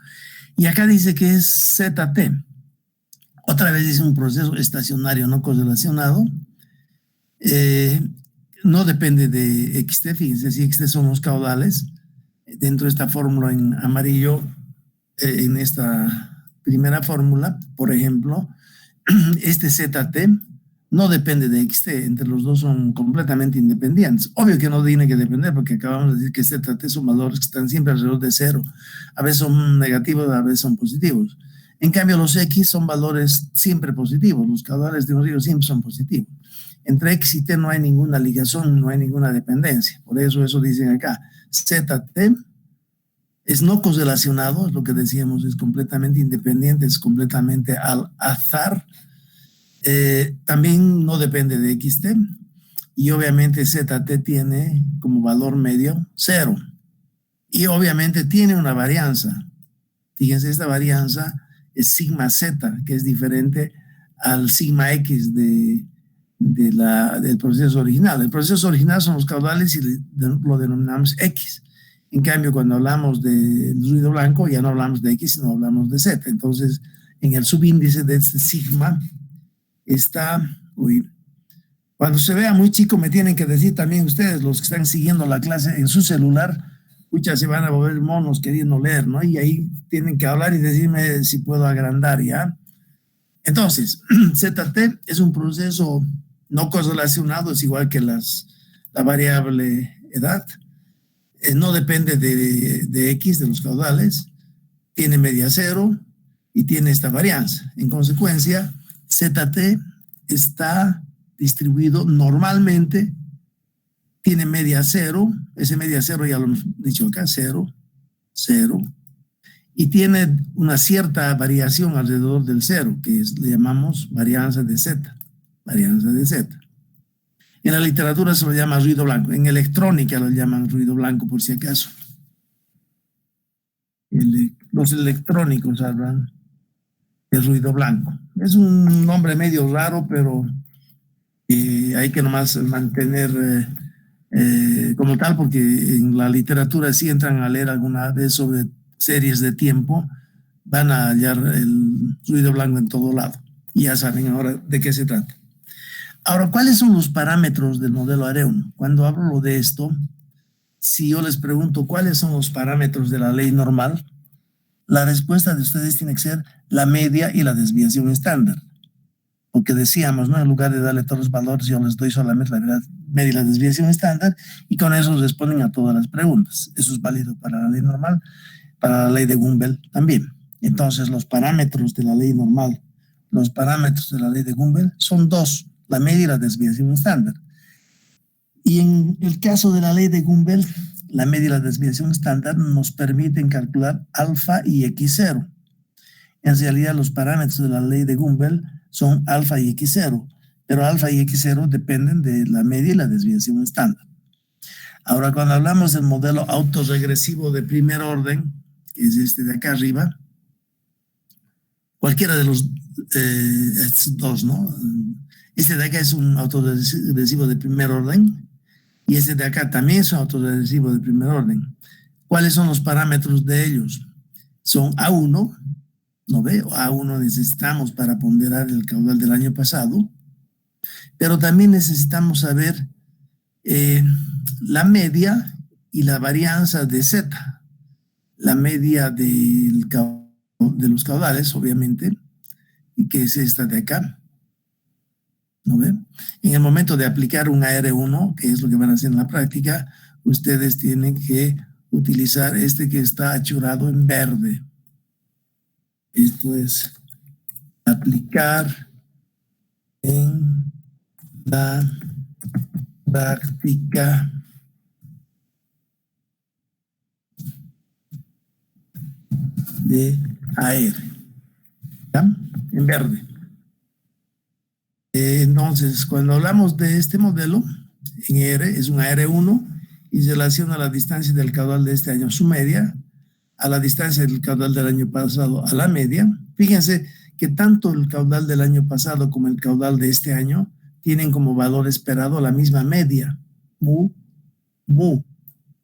y acá dice que es ZT. Otra vez dice un proceso estacionario no correlacionado. No depende de XT, fíjense, si XT son los caudales, dentro de esta fórmula en amarillo, en esta primera fórmula, por ejemplo, este ZT no depende de XT, entre los dos son completamente independientes. Obvio que no tiene que depender porque acabamos de decir que ZT son valores que están siempre alrededor de cero. A veces son negativos, a veces son positivos. En cambio, los X son valores siempre positivos. Los caudales de un río siempre son positivos. Entre X y T no hay ninguna ligación, no hay ninguna dependencia. Por eso dicen acá. ZT es no correlacionado, es lo que decíamos, es completamente independiente, es completamente al azar. También no depende de XT y obviamente ZT tiene como valor medio 0 y obviamente tiene una varianza. Fíjense, esta varianza es sigma Z, que es diferente al sigma X del proceso original. El proceso original son los caudales y lo denominamos X. En cambio, cuando hablamos del ruido blanco, ya no hablamos de X, sino hablamos de Z. Entonces, en el subíndice de este sigma está, cuando se vea muy chico me tienen que decir también ustedes, los que están siguiendo la clase en su celular, muchas se van a volver monos queriendo leer, ¿no? Y ahí tienen que hablar y decirme si puedo agrandar, ¿ya? Entonces, ZT es un proceso no correlacionado, es igual que la variable edad, no depende de X, de los caudales, tiene media 0 y tiene esta varianza. En consecuencia, ZT está distribuido normalmente, tiene media 0, ese media 0 ya lo hemos dicho acá, 0, 0, y tiene una cierta variación alrededor del 0, que le llamamos varianza de Z, varianza de Z. En la literatura se lo llama ruido blanco, en electrónica lo llaman ruido blanco por si acaso. Los electrónicos hablan de ruido blanco. Es un nombre medio raro, pero hay que nomás mantener como tal, porque en la literatura si entran a leer alguna vez sobre series de tiempo, van a hallar el ruido blanco en todo lado. Y ya saben ahora de qué se trata. Ahora, ¿cuáles son los parámetros del modelo Areuno? Cuando hablo de esto, si yo les pregunto cuáles son los parámetros de la ley normal, la respuesta de ustedes tiene que ser la media y la desviación estándar. Porque decíamos, ¿no? En lugar de darle todos los valores, yo les doy solamente la media y la desviación estándar y con eso responden a todas las preguntas. Eso es válido para la ley normal, para la ley de Gumbel también. Entonces, los parámetros de la ley normal, los parámetros de la ley de Gumbel son dos, la media y la desviación estándar. Y en el caso de la ley de Gumbel, la media y la desviación estándar nos permiten calcular alfa y x0. En realidad, los parámetros de la ley de Gumbel son alfa y x0, pero alfa y x0 dependen de la media y la desviación estándar. Ahora, cuando hablamos del modelo autorregresivo de primer orden, que es este de acá arriba, cualquiera de los estos dos, ¿no? Este de acá es un autorregresivo de primer orden y este de acá también es un autorregresivo de primer orden. ¿Cuáles son los parámetros de ellos? Son A1, ¿no ve? A1 necesitamos para ponderar el caudal del año pasado, pero también necesitamos saber la media y la varianza de Z, la media de los caudales, obviamente, y que es esta de acá, ¿no ve? En el momento de aplicar un AR1, que es lo que van a hacer en la práctica, ustedes tienen que utilizar este que está achurado en verde. Esto es aplicar en la práctica de AR, ¿ya? En verde. Entonces, cuando hablamos de este modelo, en R es un AR1 y se relaciona la distancia del caudal de este año, su media, a la distancia del caudal del año pasado, a la media. Fíjense que tanto el caudal del año pasado como el caudal de este año tienen como valor esperado la misma media, mu, mu.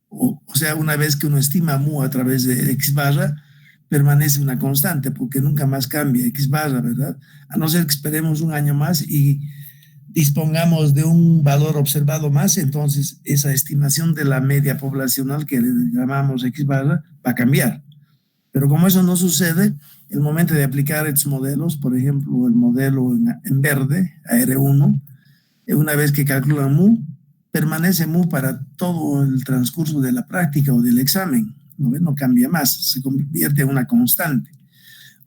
O sea, una vez que uno estima mu a través de x barra, permanece una constante porque nunca más cambia x barra, ¿verdad? A no ser que esperemos un año más y dispongamos de un valor observado más, entonces esa estimación de la media poblacional que le llamamos x barra va a cambiar. Pero como eso no sucede, el momento de aplicar estos modelos, por ejemplo, el modelo en verde, AR1, una vez que calculan mu, permanece mu para todo el transcurso de la práctica o del examen, no cambia más, se convierte en una constante.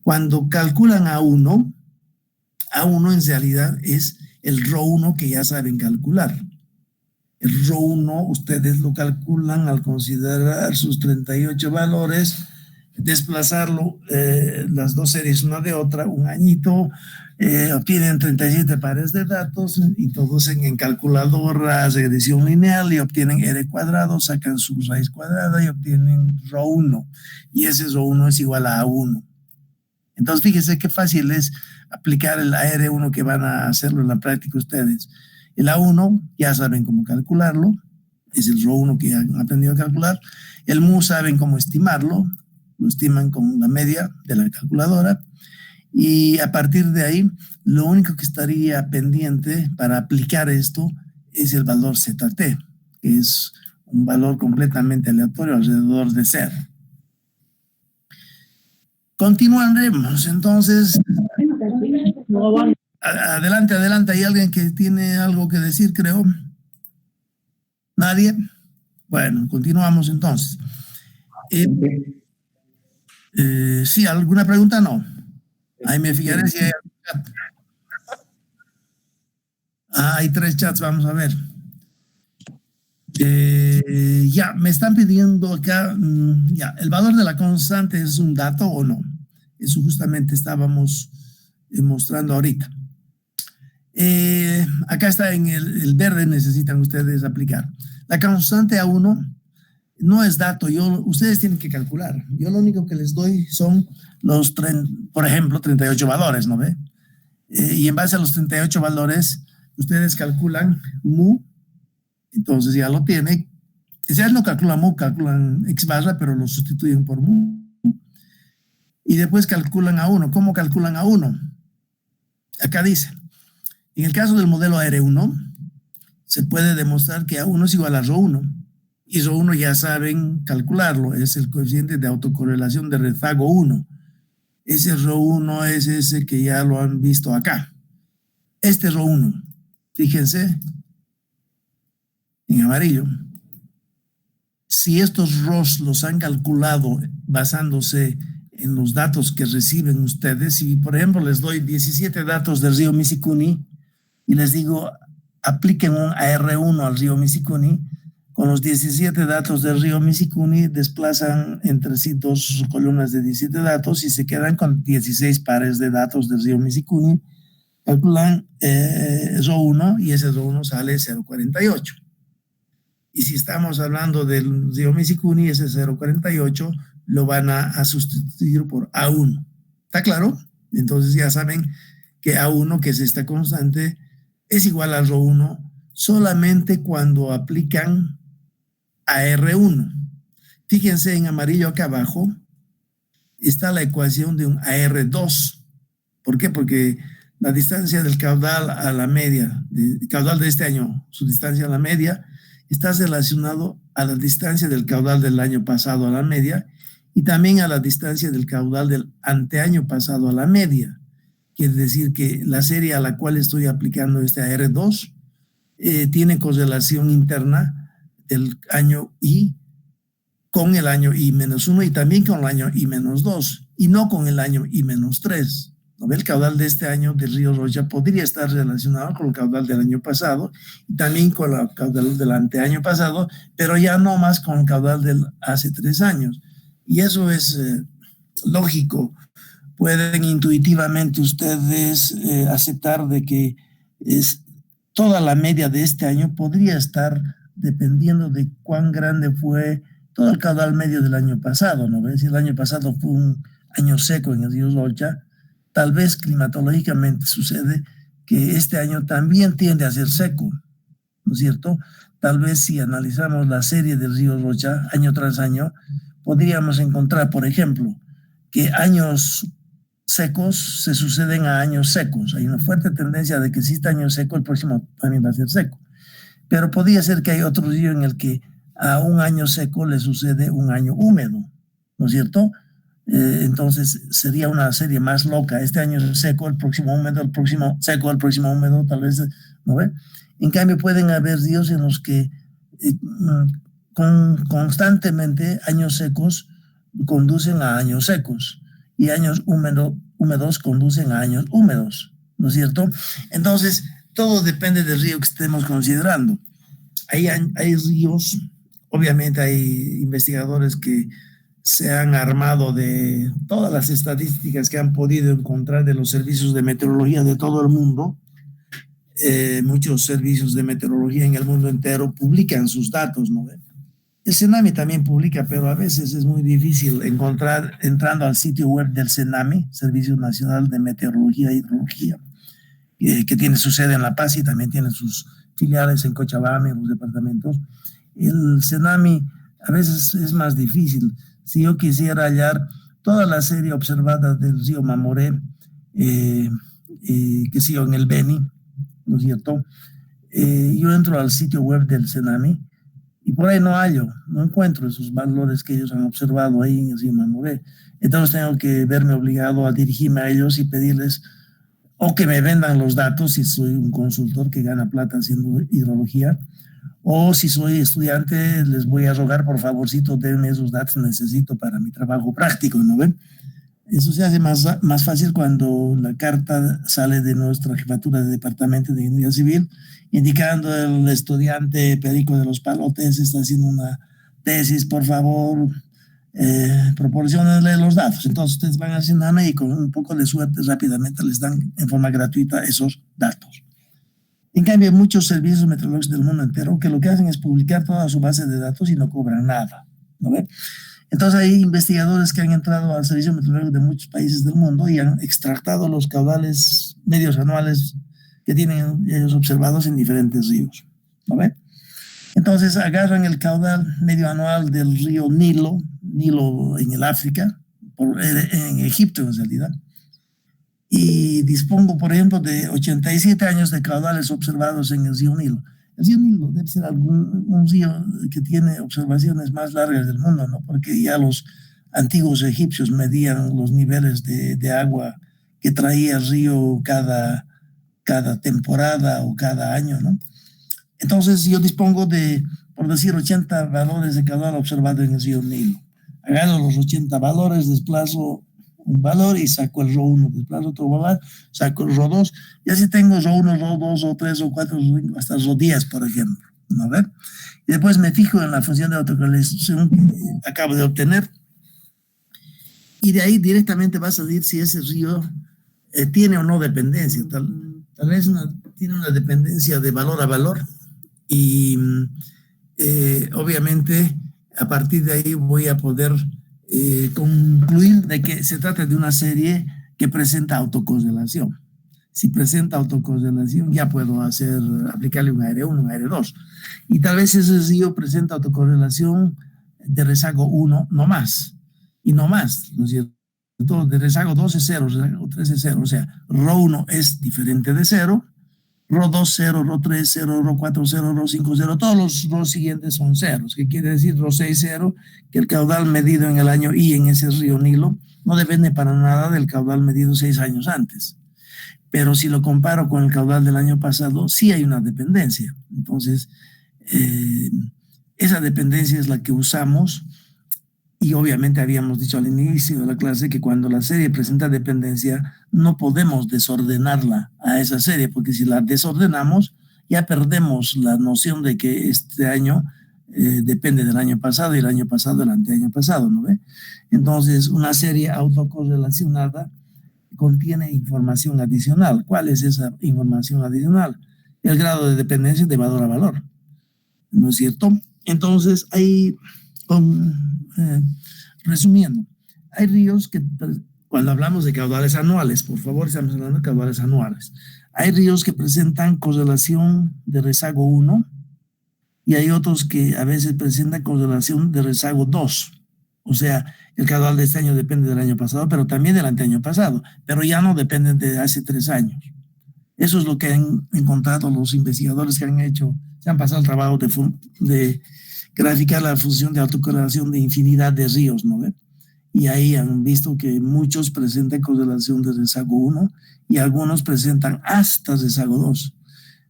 Cuando calculan A1 en realidad es el ρ1 que ya saben calcular. El ρ1 ustedes lo calculan al considerar sus 38 valores, desplazarlo, las dos series una de otra, un añito, obtienen 37 pares de datos, introducen en calculadora regresión lineal y obtienen r cuadrado, sacan su raíz cuadrada y obtienen ρ1. Y ese ρ1 es igual a A1. Entonces, fíjense qué fácil es aplicar el AR1 que van a hacerlo en la práctica ustedes. El A1 ya saben cómo calcularlo, es el ρ1 que ya han aprendido a calcular. El mu saben cómo estimarlo, lo estiman con la media de la calculadora. Y a partir de ahí, lo único que estaría pendiente para aplicar esto es el valor ZT, que es un valor completamente aleatorio alrededor de 0. Continuaremos, entonces. Adelante, hay alguien que tiene algo que decir, creo. ¿Nadie? Bueno, continuamos entonces. Sí, ¿alguna pregunta? No. Ahí me fijaré si hay algún chat. Hay 3 chats, vamos a ver. Ya, me están pidiendo acá, ya, ¿el valor de la constante es un dato o no? Eso justamente estábamos mostrando ahorita. Acá está en el verde, necesitan ustedes aplicar. La constante A1 no es dato, ustedes tienen que calcular. Yo lo único que les doy son los, por ejemplo, 38 valores, ¿no ve? Y en base a los 38 valores, ustedes calculan mu, entonces ya lo tienen. Ya no calculan mu, calculan x barra, pero lo sustituyen por mu. Y después calculan A1. ¿Cómo calculan A1? Acá dice, en el caso del modelo AR1, se puede demostrar que A1 es igual a ρ1. Y ρ1 ya saben calcularlo, es el coeficiente de autocorrelación de rezago 1. Ese ρ1 es ese que ya lo han visto acá. Este ρ1, fíjense, en amarillo. Si estos ROS los han calculado basándose en los datos que reciben ustedes, si por ejemplo les doy 17 datos del río Misikuni y les digo apliquen un AR1 al río Misikuni, con los 17 datos del río Misikuni desplazan entre sí 2 columnas de 17 datos y se quedan con 16 pares de datos del río Misikuni, calculan ρ1 y ese ρ1 sale 0,48. Y si estamos hablando del río Misikuni, ese 0,48 lo van a sustituir por A1. ¿Está claro? Entonces ya saben que A1, que es esta constante, es igual a ρ1 solamente cuando aplican AR1. Fíjense en amarillo acá abajo, está la ecuación de un AR2. ¿Por qué? Porque la distancia del caudal a la media, el caudal de este año, su distancia a la media, está relacionado a la distancia del caudal del año pasado a la media y también a la distancia del caudal del anteaño pasado a la media. Quiere decir que la serie a la cual estoy aplicando este AR2 tiene correlación interna del año I con el año I-1 y también con el año I-2 y no con el año I-3. ¿no ve? El caudal de este año del río Rocha podría estar relacionado con el caudal del año pasado y también con el caudal del anteaño pasado, pero ya no más con el caudal del hace 3 años. Y eso es lógico. Pueden intuitivamente ustedes aceptar de que es, toda la media de este año podría estar dependiendo de cuán grande fue todo el caudal medio del año pasado, ¿no ves? Si el año pasado fue un año seco en el río Rocha, tal vez climatológicamente sucede que este año también tiende a ser seco, ¿no es cierto? Tal vez si analizamos la serie del río Rocha año tras año, podríamos encontrar, por ejemplo, que años secos se suceden a años secos. Hay una fuerte tendencia de que si este año es seco, el próximo también va a ser seco. Pero podría ser que hay otro río en el que a un año seco le sucede un año húmedo, ¿no es cierto? Entonces sería una serie más loca. Este año es seco, el próximo húmedo, el próximo seco, el próximo húmedo, tal vez, ¿no ve? En cambio, pueden haber ríos en los que constantemente años secos conducen a años secos y años húmedos conducen a años húmedos, ¿no es cierto? Entonces, todo depende del río que estemos considerando. Hay ríos, obviamente hay investigadores que se han armado de todas las estadísticas que han podido encontrar de los servicios de meteorología de todo el mundo. Muchos servicios de meteorología en el mundo entero publican sus datos, ¿no? El CENAMI también publica, pero a veces es muy difícil encontrar, entrando al sitio web del CENAMI, Servicio Nacional de Meteorología e Hidrología, que tiene su sede en La Paz y también tiene sus filiales en Cochabamba, en los departamentos. El CENAMI a veces es más difícil. Si yo quisiera hallar toda la serie observada del río Mamoré, que sigo en el Beni, ¿no es cierto? Yo entro al sitio web del CENAMI y por ahí no encuentro esos valores que ellos han observado ahí en el río Mamoré. Entonces tengo que verme obligado a dirigirme a ellos y pedirles o que me vendan los datos si soy un consultor que gana plata haciendo hidrología, o si soy estudiante les voy a rogar por favorcito denme esos datos necesito para mi trabajo práctico, ¿no ven? Eso se hace más fácil cuando la carta sale de nuestra jefatura de departamento de ingeniería civil indicando el estudiante Perico de los Palotes está haciendo una tesis, por favor, proporcionenle los datos. Entonces ustedes van haciendo ANA y con un poco de suerte rápidamente les dan en forma gratuita esos datos. En cambio, hay muchos servicios meteorológicos del mundo entero que lo que hacen es publicar toda su base de datos y no cobran nada, ¿no ve? Entonces hay investigadores que han entrado al servicio meteorológico de muchos países del mundo y han extractado los caudales medios anuales que tienen ellos observados en diferentes ríos, ¿no ve? Entonces agarran el caudal medio anual del río Nilo en el África, en Egipto en realidad, y dispongo, por ejemplo, de 87 años de caudales observados en el río Nilo. El río Nilo debe ser un río que tiene observaciones más largas del mundo, ¿no? Porque ya los antiguos egipcios medían los niveles de agua que traía el río cada temporada o cada año, ¿no? Entonces yo dispongo de, por decir, 80 valores de caudal observado en el río Nilo. Agarro los 80 valores, desplazo un valor y saco el RO1, desplazo otro valor, saco el RO2, y así tengo RO1, RO2, RO3, RO4, hasta RO10, por ejemplo, ¿no ven? Y después me fijo en la función de autocorrelación que acabo de obtener, y de ahí directamente va a salir si ese río tiene o no dependencia. Tal vez tiene una dependencia de valor a valor, y obviamente a partir de ahí voy a poder concluir de que se trata de una serie que presenta autocorrelación. Si presenta autocorrelación, ya puedo aplicarle un AR1, un AR2. Y tal vez ese río presenta autocorrelación de rezago 1, no más. Y no más, ¿no es cierto? De rezago 2 es 0, rezago 3 es 0. O sea, RO1 es diferente de 0, RO2 0, RO3 0, RO4 0, RO5 0, todos los RO siguientes son ceros, que quiere decir RO6 0, que el caudal medido en el año I en ese río Nilo no depende para nada del caudal medido 6 años antes. Pero si lo comparo con el caudal del año pasado, sí hay una dependencia. Entonces, esa dependencia es la que usamos Y obviamente habíamos dicho al inicio de la clase que cuando la serie presenta dependencia, no podemos desordenarla a esa serie, porque si la desordenamos, ya perdemos la noción de que este año depende del año pasado y el año pasado del anteaño pasado, ¿no ve? Entonces, una serie autocorrelacionada contiene información adicional. ¿Cuál es esa información adicional? El grado de dependencia de valor a valor, ¿no es cierto? Entonces, hay, eh, resumiendo, hay ríos que, cuando hablamos de caudales anuales, por favor, estamos hablando de caudales anuales. Hay ríos que presentan correlación de rezago 1 y hay otros que a veces presentan correlación de rezago 2. O sea, el caudal de este año depende del año pasado, pero también del anteaño pasado, pero ya no dependen de hace 3 años. Eso es lo que han encontrado los investigadores que han hecho, se han pasado el trabajo de graficar la función de autocorrelación de infinidad de ríos, ¿no ve? Y ahí han visto que muchos presentan correlación de rezago 1 y algunos presentan hasta rezago 2.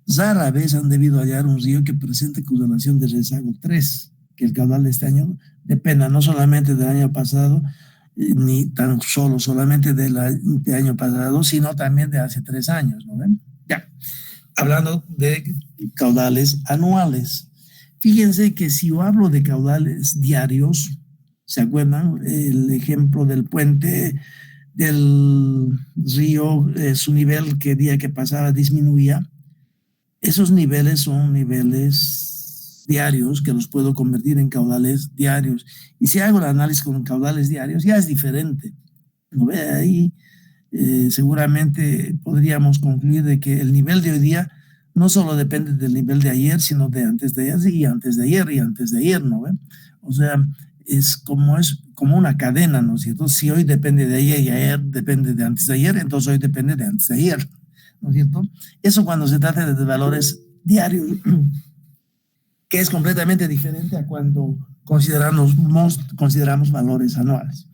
Rara vez han debido hallar un río que presente correlación de rezago 3, que el caudal de este año dependa no solamente del año pasado, ni tan solamente del año pasado, sino también de hace 3 años, ¿no ven? Ya, hablando de caudales anuales. Fíjense que si yo hablo de caudales diarios, ¿se acuerdan? El ejemplo del puente del río, su nivel que día que pasaba disminuía. Esos niveles son niveles diarios que los puedo convertir en caudales diarios. Y si hago el análisis con caudales diarios, ya es diferente. ¿No ve? Ahí seguramente podríamos concluir de que el nivel de hoy día no solo depende del nivel de ayer, sino de antes de ayer y antes de ayer y antes de ayer, ¿no ve? O sea, es como una cadena, ¿no es cierto? Si hoy depende de ayer y ayer depende de antes de ayer, entonces hoy depende de antes de ayer, ¿no es cierto? Eso cuando se trata de valores diarios, que es completamente diferente a cuando consideramos valores anuales.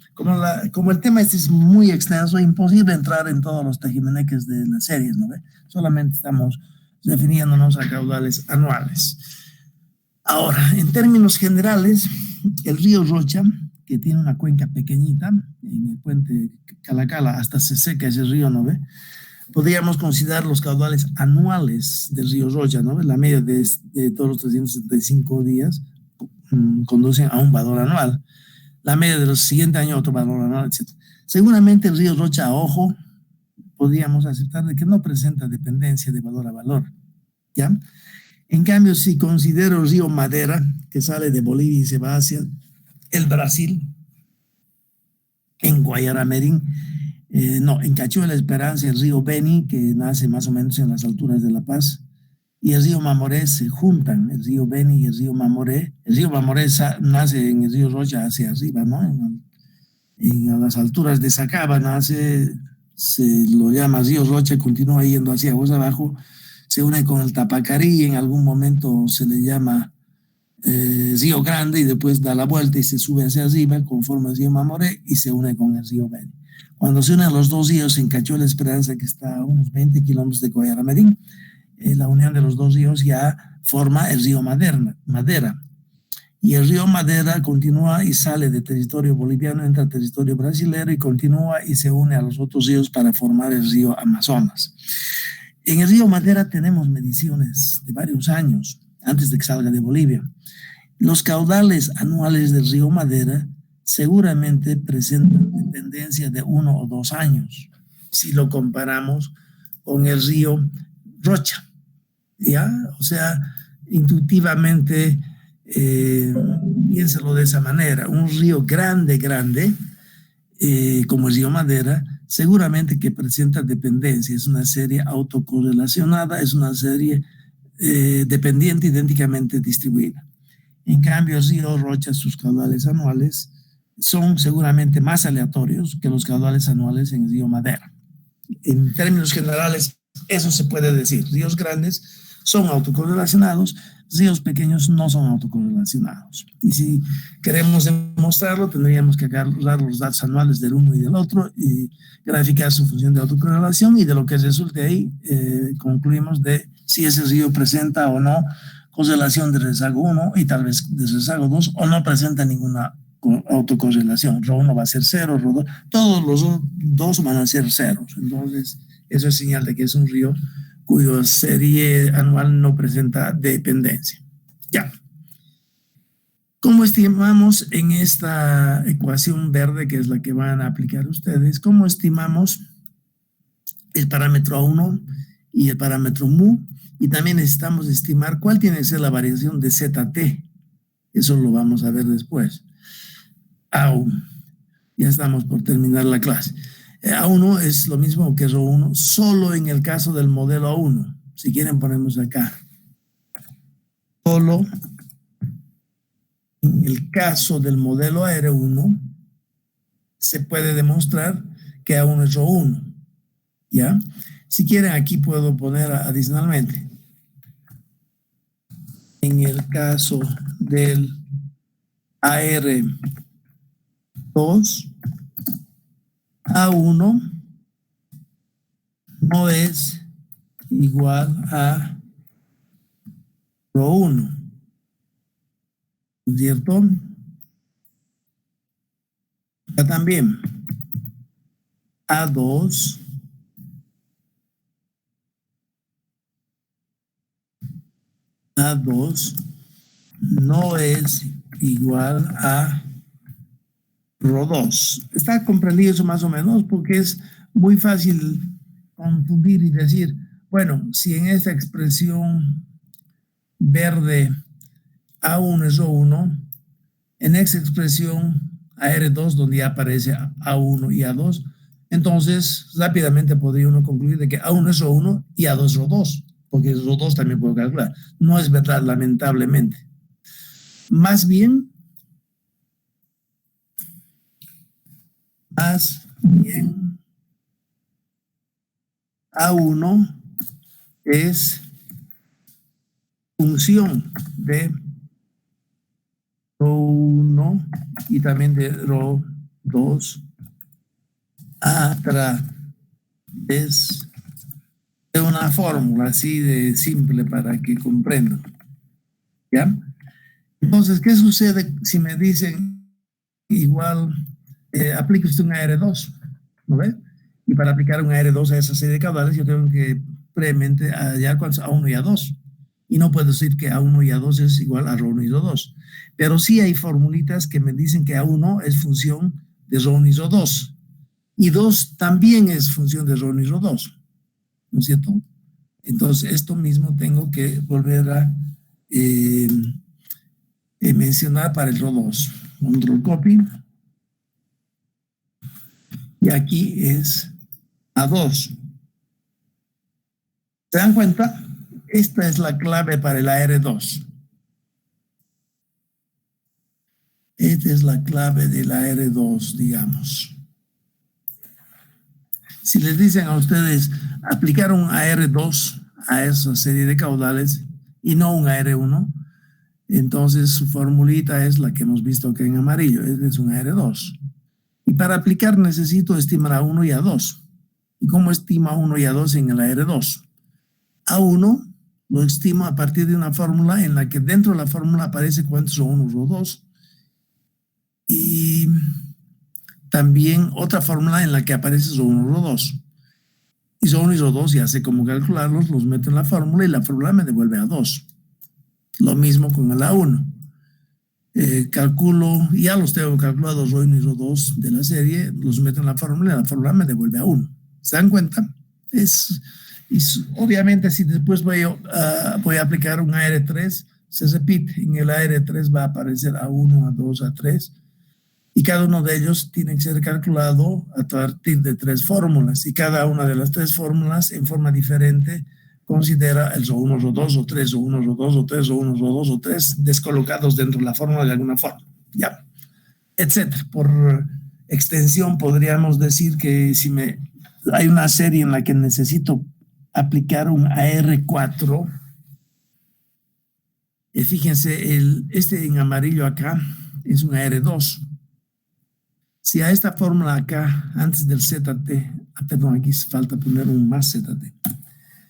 Como el tema este es muy extenso, es imposible entrar en todos los tejimeneques de las series, ¿no ve? Solamente estamos refiriéndonos a caudales anuales. Ahora, en términos generales, el río Rocha, que tiene una cuenca pequeñita, en el puente Calacala hasta se seca ese río, ¿no ve? Podríamos considerar los caudales anuales del río Rocha, ¿no? La media de todos los 375 días conducen a un valor anual. La media de los siguientes años, otro valor anual, etc. Seguramente el río Rocha, a ojo, podríamos aceptar de que no presenta dependencia de valor a valor, ¿ya? En cambio, si considero el río Madera, que sale de Bolivia y se va hacia el Brasil, en Guayaramerín, en Cachua de la Esperanza, el río Beni, que nace más o menos en las alturas de La Paz, y el río Mamoré se juntan, el río Beni y el río Mamoré. El río Mamoré nace en el río Rocha hacia arriba, ¿no? En las alturas de Sacaba nace, se lo llama río Rocha, continúa yendo hacia aguas abajo, se une con el Tapacarí, en algún momento se le llama Río Grande y después da la vuelta y se sube hacia arriba, conforma el río Mamoré y se une con el río Beni. Cuando se unen los dos ríos en Cachua de la Esperanza, que está a unos 20 kilómetros de Guayaramerín, la unión de los dos ríos ya forma el río Madera. Y el río Madera continúa y sale de territorio boliviano, entra a territorio brasilero y continúa y se une a los otros ríos para formar el río Amazonas. En el río Madera tenemos mediciones de varios años, antes de que salga de Bolivia. Los caudales anuales del río Madera seguramente presentan dependencia de 1 o 2 años, si lo comparamos con el río Rocha, ¿ya? O sea, intuitivamente, piénselo de esa manera, un río grande, como el río Madera, seguramente que presenta dependencia, es una serie autocorrelacionada, es una serie dependiente idénticamente distribuida. En cambio, el río Rocha, sus caudales anuales son seguramente más aleatorios que los caudales anuales en el río Madera. En términos generales, eso se puede decir. Ríos grandes son autocorrelacionados, ríos pequeños no son autocorrelacionados. Y si queremos demostrarlo, tendríamos que agarrar los datos anuales del uno y del otro y graficar su función de autocorrelación, y de lo que resulte ahí, concluimos de si ese río presenta o no correlación de rezago 1 y tal vez de rezago 2, o no presenta ninguna autocorrelación. Rho1 va a ser 0, Rho2, todos los dos van a ser ceros. Entonces, eso es señal de que es un río cuya serie anual no presenta dependencia. Ya. ¿Cómo estimamos en esta ecuación verde, que es la que van a aplicar ustedes? ¿Cómo estimamos el parámetro A1 y el parámetro mu? Y también necesitamos estimar cuál tiene que ser la variación de ZT. Eso lo vamos a ver después. A1. Ya estamos por terminar la clase. A1 es lo mismo que Rho1, solo en el caso del modelo A1. Si quieren ponemos acá. Solo en el caso del modelo AR1 se puede demostrar que A1 es Rho1. ¿Ya? Si quieren aquí puedo poner adicionalmente. En el caso del AR2, A1 no es igual a Rho1, ¿cierto? Acá también A2 no es igual a Rho2. Está comprendido eso más o menos, porque es muy fácil confundir y decir, bueno, si en esta expresión verde A1 es Rho1, en esa expresión AR2, donde ya aparece A1 y A2, entonces rápidamente podría uno concluir de que A1 es Rho1 y A2 es Rho2, porque Rho2 también puedo calcular. No es verdad, lamentablemente. Más bien, A1 es función de Rho1 y también de Rho2 a través de una fórmula así de simple para que comprendan. ¿Ya? Entonces, ¿qué sucede si me dicen igual, aplique usted un AR2? ¿No ve? Y para aplicar un AR2 a esa serie de caudales, yo tengo que previamente hallar cuántos A1 y A2. Y no puedo decir que A1 y A2 es igual a Rho1 y Rho2. Pero sí hay formulitas que me dicen que A1 es función de Rho1 y Rho2. Y 2 también es función de Rho1 y Rho2. ¿No es cierto? Entonces, esto mismo tengo que volver a mencionar para el Rho2. Control copy. Y aquí es A2. ¿Se dan cuenta? Esta es la clave para el AR2. Esta es la clave del AR2, digamos. Si les dicen a ustedes aplicar un AR2 a esa serie de caudales y no un AR1, entonces su formulita es la que hemos visto acá en amarillo. Este es un AR2. Y para aplicar necesito estimar A1 y A2. ¿Y cómo estima A1 y A2 en el AR2? A1 lo estimo a partir de una fórmula en la que dentro de la fórmula aparece cuántos Rho1, Rho2. Y también otra fórmula en la que aparece Rho1, Rho2. Y Rho1 y Rho2 ya sé cómo calcularlos, los meto en la fórmula y la fórmula me devuelve A2. Lo mismo con el A1. Calculo, ya los tengo calculados Rho1 y Rho2 de la serie, los meto en la fórmula y la fórmula me devuelve A1. ¿Se dan cuenta? Obviamente si después voy a aplicar un AR3, se repite. En el AR3 va a aparecer A1, A2, A3. Y cada uno de ellos tiene que ser calculado a partir de 3 fórmulas. Y cada una de las 3 fórmulas, en forma diferente, considera el Rho1, Rho2, o 3, Rho1, Rho2, o 3, Rho1, Rho2, o 3 descolocados dentro de la fórmula de alguna forma. Ya, etcétera. Por extensión, podríamos decir que si hay una serie en la que necesito aplicar un AR4, fíjense, este en amarillo acá es un AR2. Si a esta fórmula acá, antes del ZT, perdón, aquí falta poner un más ZT.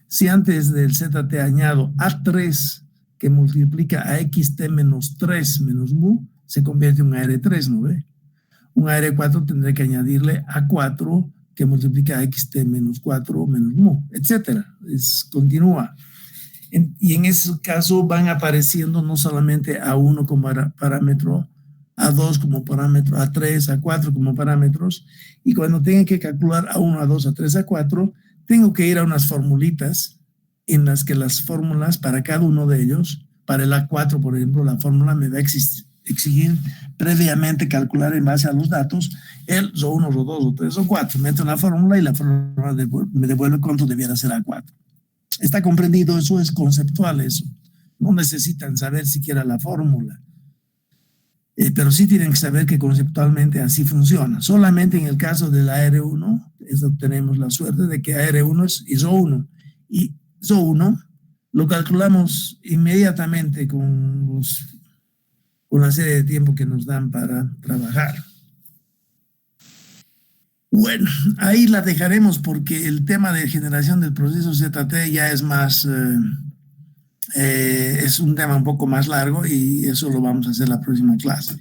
Si antes del ZT añado A3, que multiplica a XT menos 3 menos mu, se convierte en un AR3, ¿no ve? Un AR4 tendré que añadirle A4 que multiplica XT menos 4 menos mu, etcétera. Continúa. Y en ese caso van apareciendo no solamente A1 como parámetro, A2 como parámetro, A3, A4 como parámetros, y cuando tenga que calcular A1, A2, A3, A4, tengo que ir a unas formulitas en las que las fórmulas para cada uno de ellos, para el A4, por ejemplo, la fórmula me va a exigir previamente calcular en base a los datos el RO1, RO2, RO3, RO4. Meto en la fórmula y la fórmula me devuelve cuánto debiera ser A4. ¿Está comprendido? Eso es conceptual, eso. No necesitan saber siquiera la fórmula. Pero sí tienen que saber que conceptualmente así funciona. Solamente en el caso del AR1, tenemos la suerte de que AR1 es RO1. Y RO1 lo calculamos inmediatamente con la serie de tiempo que nos dan para trabajar. Bueno, ahí la dejaremos porque el tema de generación del proceso ZT ya es más, es un tema un poco más largo y eso lo vamos a hacer la próxima clase.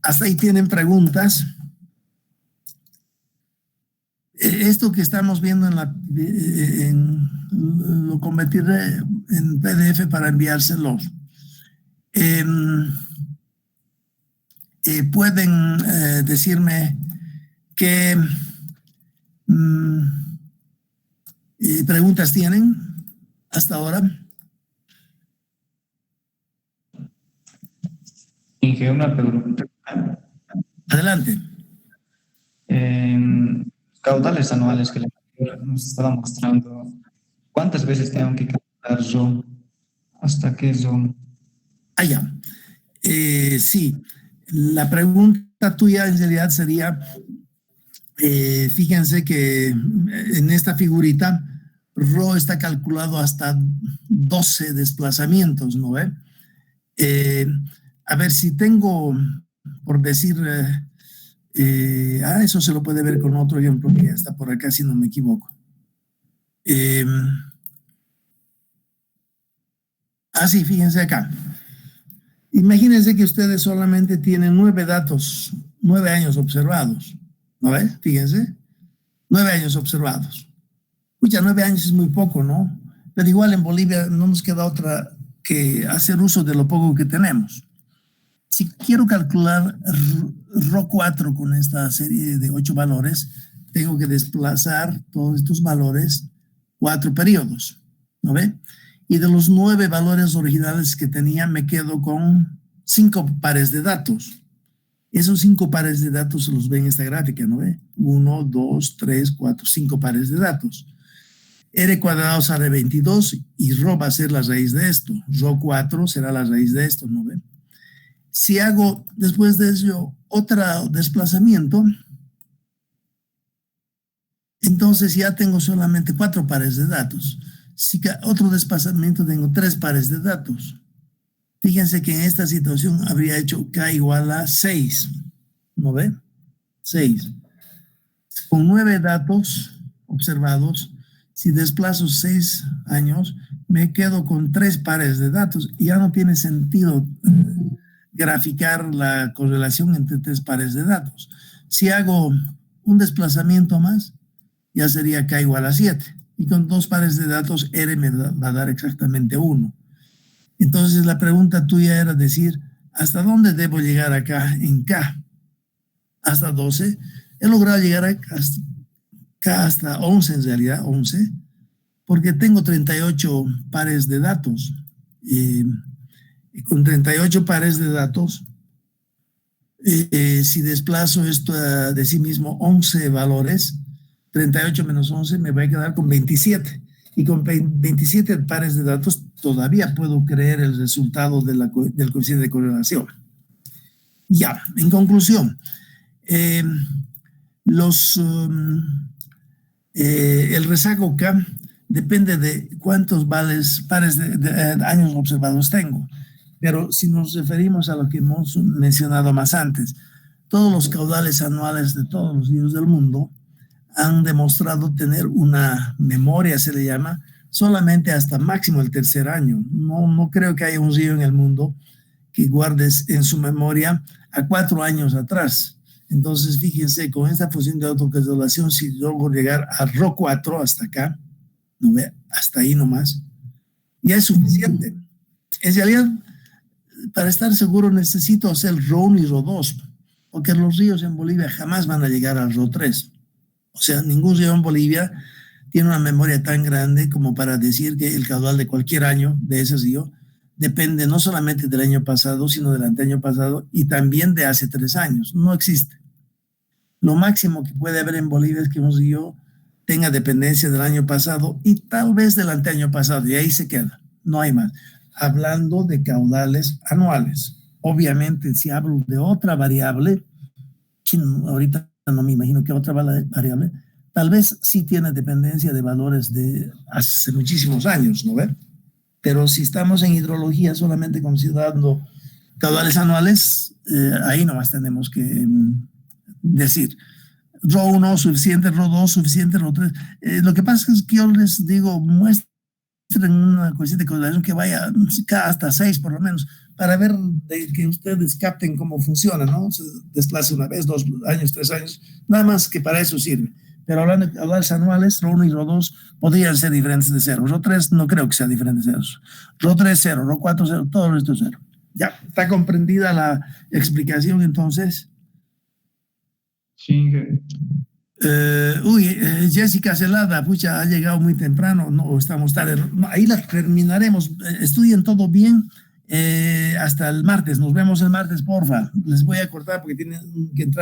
Hasta ahí tienen preguntas. Esto que estamos viendo lo convertiré en PDF para enviárselo. Pueden decirme qué preguntas tienen hasta ahora. Inge, una pregunta. Adelante. Caudales anuales que nos estaba mostrando, ¿cuántas veces tengo que calcular RO? ¿Hasta qué RO? Ya. Sí, la pregunta tuya en realidad sería, fíjense que en esta figurita RO está calculado hasta 12 desplazamientos, ¿no ve? A ver si tengo, por decir, eso se lo puede ver con otro ejemplo que ya está por acá, si no me equivoco. Sí, fíjense acá. Imagínense que ustedes solamente tienen 9 datos, 9 años observados, ¿no ve? Fíjense, 9 años observados. Escucha, 9 años es muy poco, ¿no? Pero igual en Bolivia no nos queda otra que hacer uso de lo poco que tenemos. Si quiero calcular RO4 con esta serie de 8 valores, tengo que desplazar todos estos valores 4 periodos, ¿no ve? Y de los 9 valores originales que tenía, me quedo con 5 pares de datos. Esos 5 pares de datos se los ve en esta gráfica, ¿no ve? 1, 2, 3, 4, 5 pares de datos. R cuadrado sale 22 y RO va a ser la raíz de esto. RO4 será la raíz de esto, ¿no ve? Si hago después de eso otro desplazamiento, entonces ya tengo solamente 4 pares de datos. Si otro desplazamiento tengo 3 pares de datos. Fíjense que en esta situación habría hecho K igual a 6. ¿No ve? 6. Con 9 datos observados, si desplazo 6 años, me quedo con 3 pares de datos y ya no tiene sentido graficar la correlación entre 3 pares de datos. Si hago un desplazamiento más, ya sería K igual a 7. Y con 2 pares de datos, R me va a dar exactamente 1. Entonces la pregunta tuya era decir, ¿hasta dónde debo llegar acá en K? Hasta 12. He logrado llegar hasta 11 en realidad, 11, porque tengo 38 pares de datos. Y con 38 pares de datos, si desplazo esto de sí mismo 11 valores, 38 menos 11 me va a quedar con 27. Y con 27 pares de datos todavía puedo creer el resultado del coeficiente de correlación. Ya, en conclusión, el rezago K depende de cuántos pares de años observados tengo. Pero si nos referimos a lo que hemos mencionado más antes, todos los caudales anuales de todos los ríos del mundo han demostrado tener una memoria, se le llama, solamente hasta máximo el tercer año. No creo que haya un río en el mundo que guardes en su memoria a 4 años atrás. Entonces, fíjense, con esta función de autocancelación, si logro llegar a Rho4 hasta acá, no ve, hasta ahí nomás, ya es suficiente. En realidad, para estar seguro necesito hacer Rho1 y Rho2, porque los ríos en Bolivia jamás van a llegar al Rho3. O sea, ningún río en Bolivia tiene una memoria tan grande como para decir que el caudal de cualquier año de ese río depende no solamente del año pasado, sino del anteaño pasado y también de hace 3 años. No existe. Lo máximo que puede haber en Bolivia es que un río tenga dependencia del año pasado y tal vez del anteaño pasado, y ahí se queda. No hay más. Hablando de caudales anuales. Obviamente, si hablo de otra variable, que ahorita no me imagino que otra variable, tal vez sí tiene dependencia de valores de hace muchísimos años, ¿no ve? Pero si estamos en hidrología solamente considerando caudales anuales, ahí nomás tenemos que decir Rho1 suficiente, Rho2 suficiente, Rho3. Lo que pasa es que yo les digo, muestren una cuestión de correlación que vaya hasta 6 por lo menos, para ver de que ustedes capten cómo funciona, ¿no? Se desplace una vez, 2 años, 3 años, nada más que para eso sirve. Pero hablando de caudales anuales, Rho1 y Rho2 podrían ser diferentes de 0. Rho3 no creo que sea diferente de 0. Rho3 0, Rho4 0, todo esto es 0. Ya, ¿está comprendida la explicación entonces? Sí. Jessica Celada, pucha, ha llegado muy temprano, no, estamos tarde. No, ahí la terminaremos. Estudien todo bien hasta el martes. Nos vemos el martes, porfa. Les voy a cortar porque tienen que entrar.